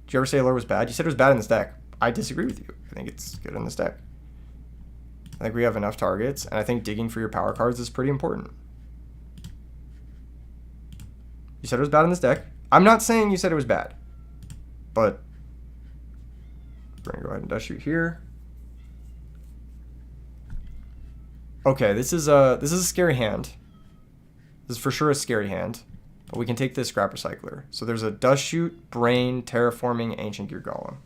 Did you ever say Allure was bad? You said it was bad in this deck. I disagree with you. I think it's good in this deck. I think we have enough targets, and I think digging for your power cards is pretty important. You said it was bad in this deck. I'm not saying you said it was bad, but we're gonna go ahead and dash shoot here. Okay, this is a scary hand. This is for sure a scary hand, but we can take this Scrap Recycler. So there's a Dust Shoot, Brain, Terraforming, Ancient Gear Golem.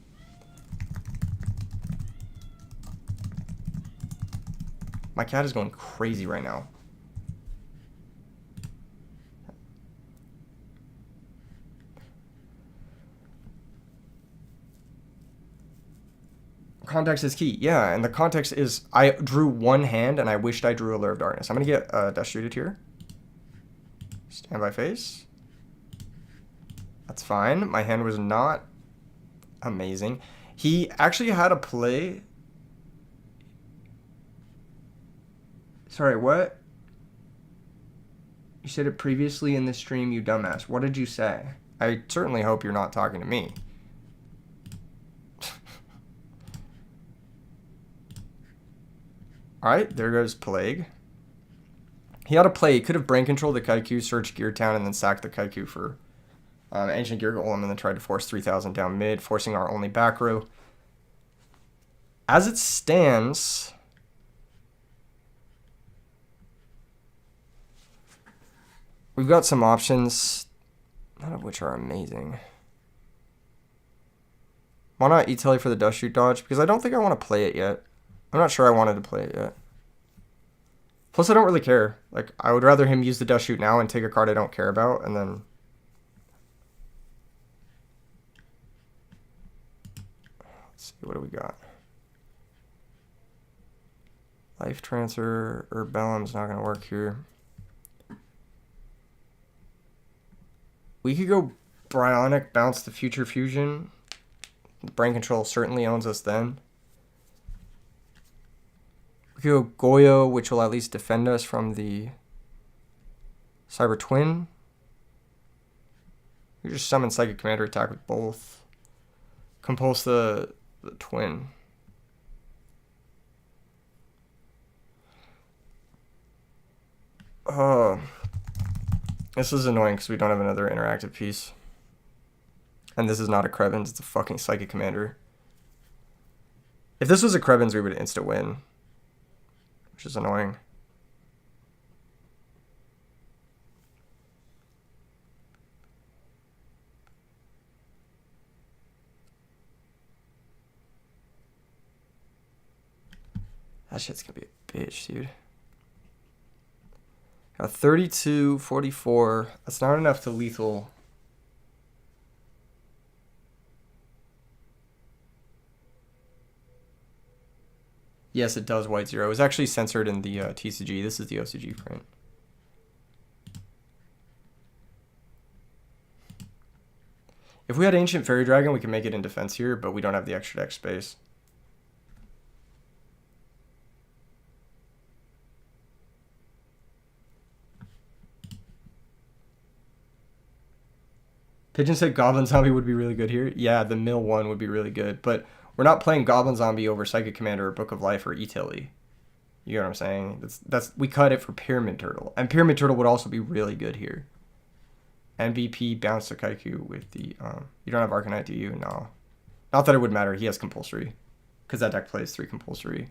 My cat is going crazy right now. Context is key. Yeah, and the context is I drew one hand and I wished I drew Allure of Darkness. I'm going to get Dust Shooted here. Standby face. That's fine. My hand was not amazing. He actually had a play. Sorry, what? You said it previously in the stream, you dumbass. What did you say? I certainly hope you're not talking to me. Alright, there goes Plague. He had a play. He could have brain controlled the Kaiku, search Gear Town, and then sacked the Kaiku for Ancient Gear Golem, and then tried to force 3,000 down mid, forcing our only back row. As it stands, we've got some options, none of which are amazing. Why not E-Telly for the Dust Shoot dodge? Because I don't think I want to play it yet. I'm not sure I wanted to play it yet. Plus, I don't really care. Like, I would rather him use the Dust Shoot now and take a card I don't care about, and then Let's see, what do we got? Life transfer or Bellum's not going to work here. We could go Bryonic, bounce the Future Fusion. Brain Control certainly owns us then. We could go Goyo, which will at least defend us from the Cyber Twin. We just summon Psychic Commander, attack with both. Compulse the Twin. Oh, this is annoying because we don't have another interactive piece. And this is not a Krebins, it's a fucking Psychic Commander. If this was a Krebins, we would instant win. Which is annoying. That shit's gonna be a bitch, dude. 32, 44. That's not enough to lethal. Yes, it does white 0. It was actually censored in the TCG. This is the OCG print. If we had Ancient Fairy Dragon, we can make it in defense here, but we don't have the extra deck space. Pigeon said Goblin Zombie would be really good here. Yeah, the mill one would be really good, but we're not playing Goblin Zombie over Psychic Commander or Book of Life or E-Tilly. You know what I'm saying? That's we cut it for Pyramid Turtle. And Pyramid Turtle would also be really good here. MVP bounce to Kaiku with the you don't have Arcanite, do you? No. Not that it would matter, he has compulsory. Because that deck plays 3 compulsory.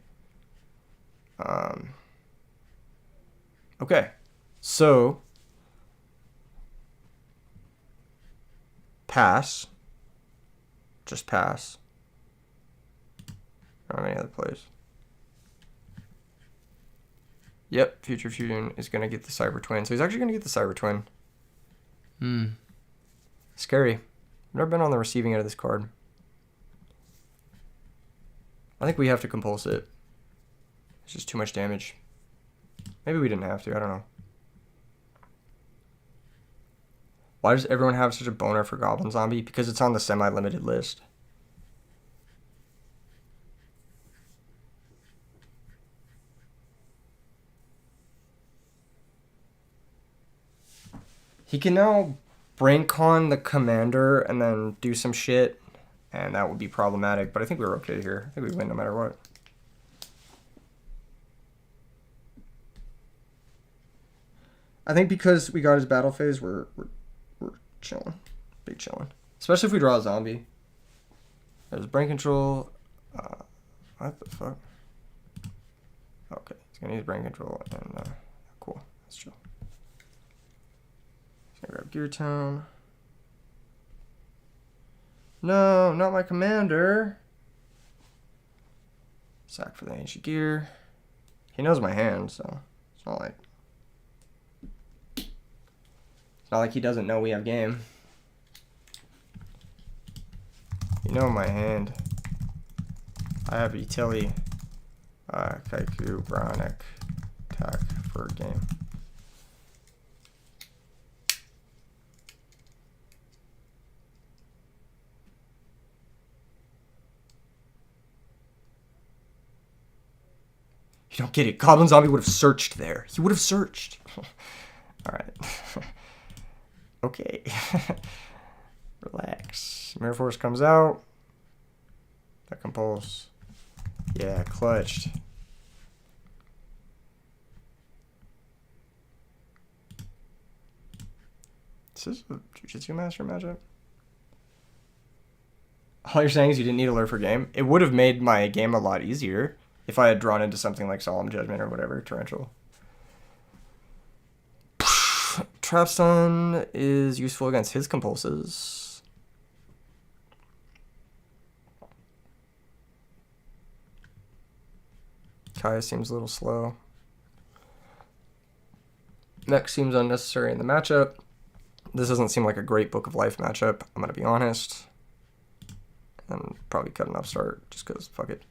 Okay. So pass. Just pass. I don't have any other plays. Yep, Future Fusion is going to get the Cyber Twin. So he's actually going to get the Cyber Twin. Scary. I've never been on the receiving end of this card. I think we have to compulse it. It's just too much damage. Maybe we didn't have to, I don't know. Why does everyone have such a boner for Goblin Zombie? Because it's on the semi-limited list. He can now brain con the commander and then do some shit, and that would be problematic, but I think we're okay here. I think we win no matter what. I think because we got his battle phase, we're chilling. Big chilling. Especially if we draw a zombie. There's brain control. What the fuck? Okay, he's gonna use brain control and cool. That's chill. He's gonna grab Gear Town. No, not my commander. Sack for the ancient gear. He knows my hand, so it's not like he doesn't know we have game. You know my hand. I have utility. Kaiku, Bronic, attack for game. You don't get it. Goblin Zombie would have searched there. He would have searched. Alright. Okay. Relax. Mirror Force comes out. That compulse. Yeah, clutched. Is this a Jujutsu Master matchup? All you're saying is you didn't need a lure for game? It would have made my game a lot easier if I had drawn into something like Solemn Judgment or whatever, Torrential. Trapstone is useful against his compulses. Kaya seems a little slow. Next seems unnecessary in the matchup. This doesn't seem like a great Book of Life matchup, I'm going to be honest. Then probably cut an upstart just because fuck it.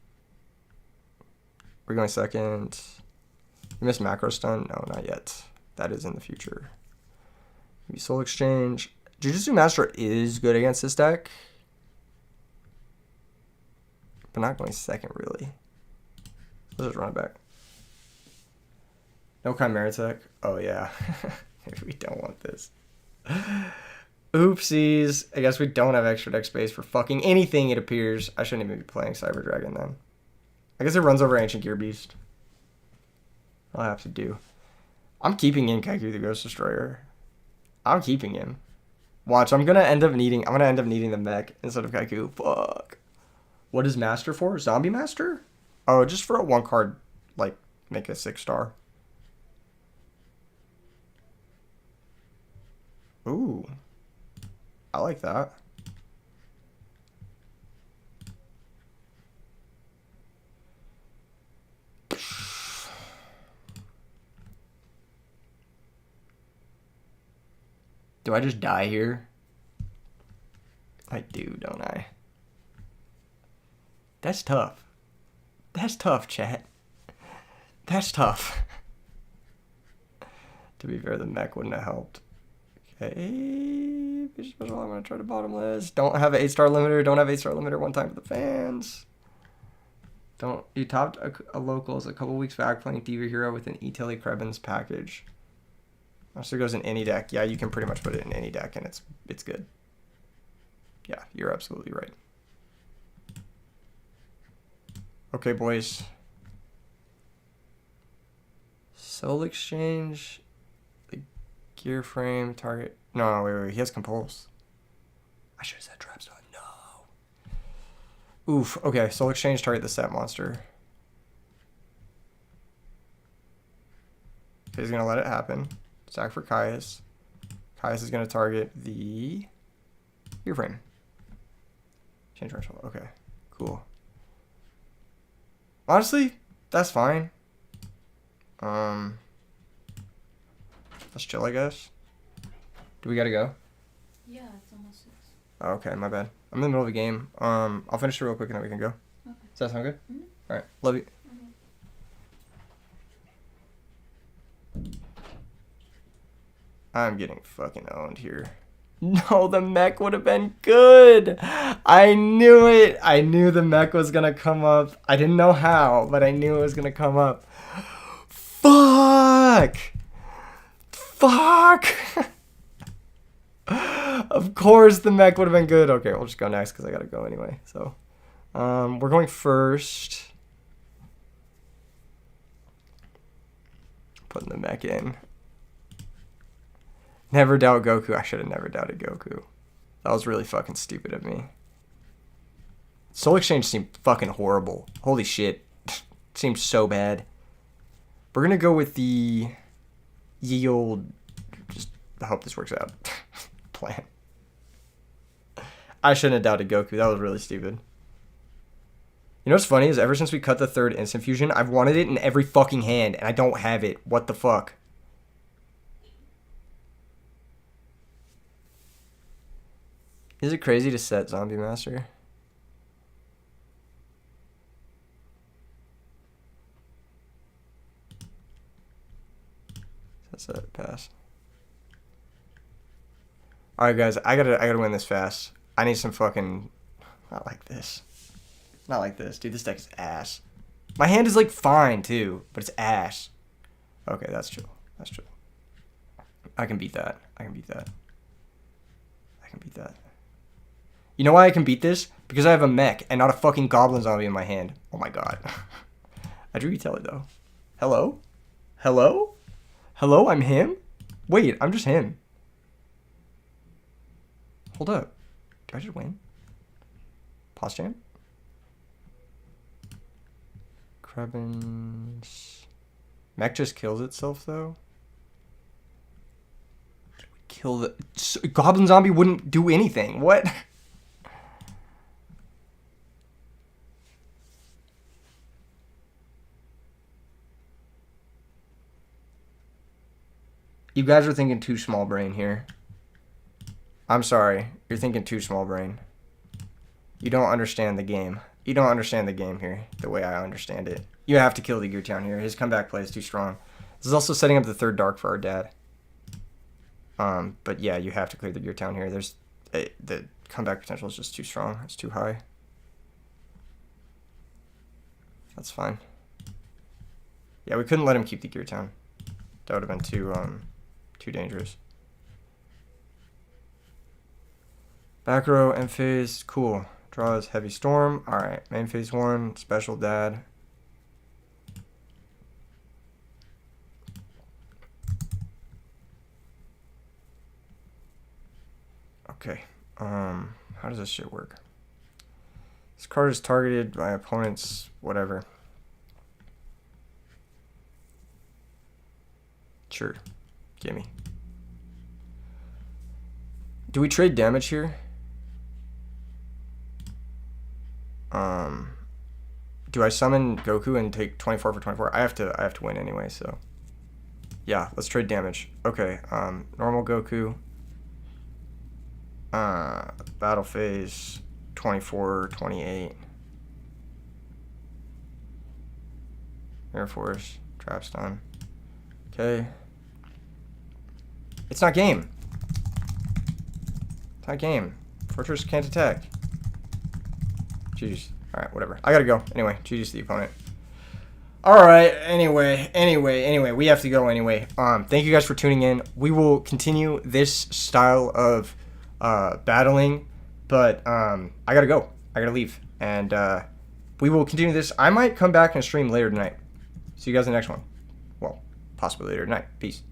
We're going second. You missed macro stun? No, not yet. That is in the future. Maybe Soul Exchange. Jujutsu Master is good against this deck. But not going second, really. Let's just run it back. No Chimera Tech. Oh, yeah. Maybe we don't want this. Oopsies. I guess we don't have extra deck space for fucking anything, it appears. I shouldn't even be playing Cyber Dragon then. I guess it runs over Ancient Gear Beast. I'll have to do. I'm keeping in Kaiku the Ghost Destroyer. I'm keeping him. Watch, I'm gonna end up needing the mech instead of Kaiku. Fuck. What is Master for? Zombie Master? Oh, just for a 1 card, like, make a 6-star. Ooh. I like that. Do I just die here? I do, don't I? That's tough. That's tough, chat. That's tough. To be fair, the mech wouldn't have helped. Okay. I'm going to try to bottomless. Don't have an 8-star limiter. Don't have 8-star limiter. 1 time for the fans. Don't. You topped a locals a couple weeks back playing Diva Hero with an Italy Krebins package. So it goes in any deck. Yeah, you can pretty much put it in any deck, and it's good. Yeah, you're absolutely right. Okay, boys. Soul Exchange. The gear frame target. No, wait. He has Compulse. I should have said Trapstone. No. Oof. Okay, Soul Exchange target the set monster. Okay, he's gonna let it happen. Sack for Caius. Caius is going to target the gear frame. Change threshold. Okay, cool. Honestly, that's fine. Let's chill, I guess. Do we got to go? Yeah, it's almost 6. Oh, okay, my bad. I'm in the middle of a game. I'll finish it real quick and then we can go. Okay. Does that sound good? Mm-hmm. All right, love you. I'm getting fucking owned here. No, the mech would have been good. I knew it. I knew the mech was going to come up. I didn't know how, but I knew it was going to come up. Fuck. Fuck. Of course the mech would have been good. Okay, we'll just go next because I got to go anyway. So, we're going first. Putting the mech in. Never doubt Goku. I should have never doubted Goku. That was really fucking stupid of me. Soul Exchange seemed fucking horrible. Holy shit. Seemed so bad. We're gonna go with the ye old, just hope this works out, plan. I shouldn't have doubted Goku. That was really stupid. You know what's funny is ever since we cut the 3rd instant fusion, I've wanted it in every fucking hand, and I don't have it. What the fuck? Is it crazy to set Zombie Master? That's a pass. Alright guys, I gotta win this fast. I need some fucking, not like this. Not like this. Dude, this deck is ass. My hand is like fine too, but it's ass. Okay, that's true. That's true. I can beat that. I can beat that. I can beat that. You know why I can beat this? Because I have a mech and not a fucking goblin zombie in my hand. Oh my god. I drew you tell it though. Hello? Hello? Hello, I'm him? Wait, I'm just him. Hold up. Did I just win? Pause jam? Krebins. Mech just kills itself though? Kill the... Goblin zombie wouldn't do anything. What? You guys are thinking too small brain here. I'm sorry. You're thinking too small brain. You don't understand the game. You don't understand the game here the way I understand it. You have to kill the gear town here. His comeback play is too strong. This is also setting up the third dark for our dad. But yeah, you have to clear the gear town here. The comeback potential is just too strong. It's too high. That's fine. Yeah, we couldn't let him keep the gear town. That would have been too dangerous. Back row, end phase, cool. Draws heavy storm. Alright, main phase 1, special dad. Okay. How does this shit work? This card is targeted by opponents, whatever. Sure. Gimme. Do we trade damage here? Do I summon Goku and take 24 for 24? I have to win anyway, so. Yeah, let's trade damage. Okay, normal Goku. Battle phase 24, 28. Air Force, trap stun. Okay. It's not game. It's not game. Fortress can't attack. GG's. Alright, whatever. I gotta go. Anyway, GG's to the opponent. Alright, anyway, we have to go anyway. Thank you guys for tuning in. We will continue this style of battling, but I gotta go. I gotta leave. And we will continue this. I might come back and stream later tonight. See you guys in the next one. Well, possibly later tonight. Peace.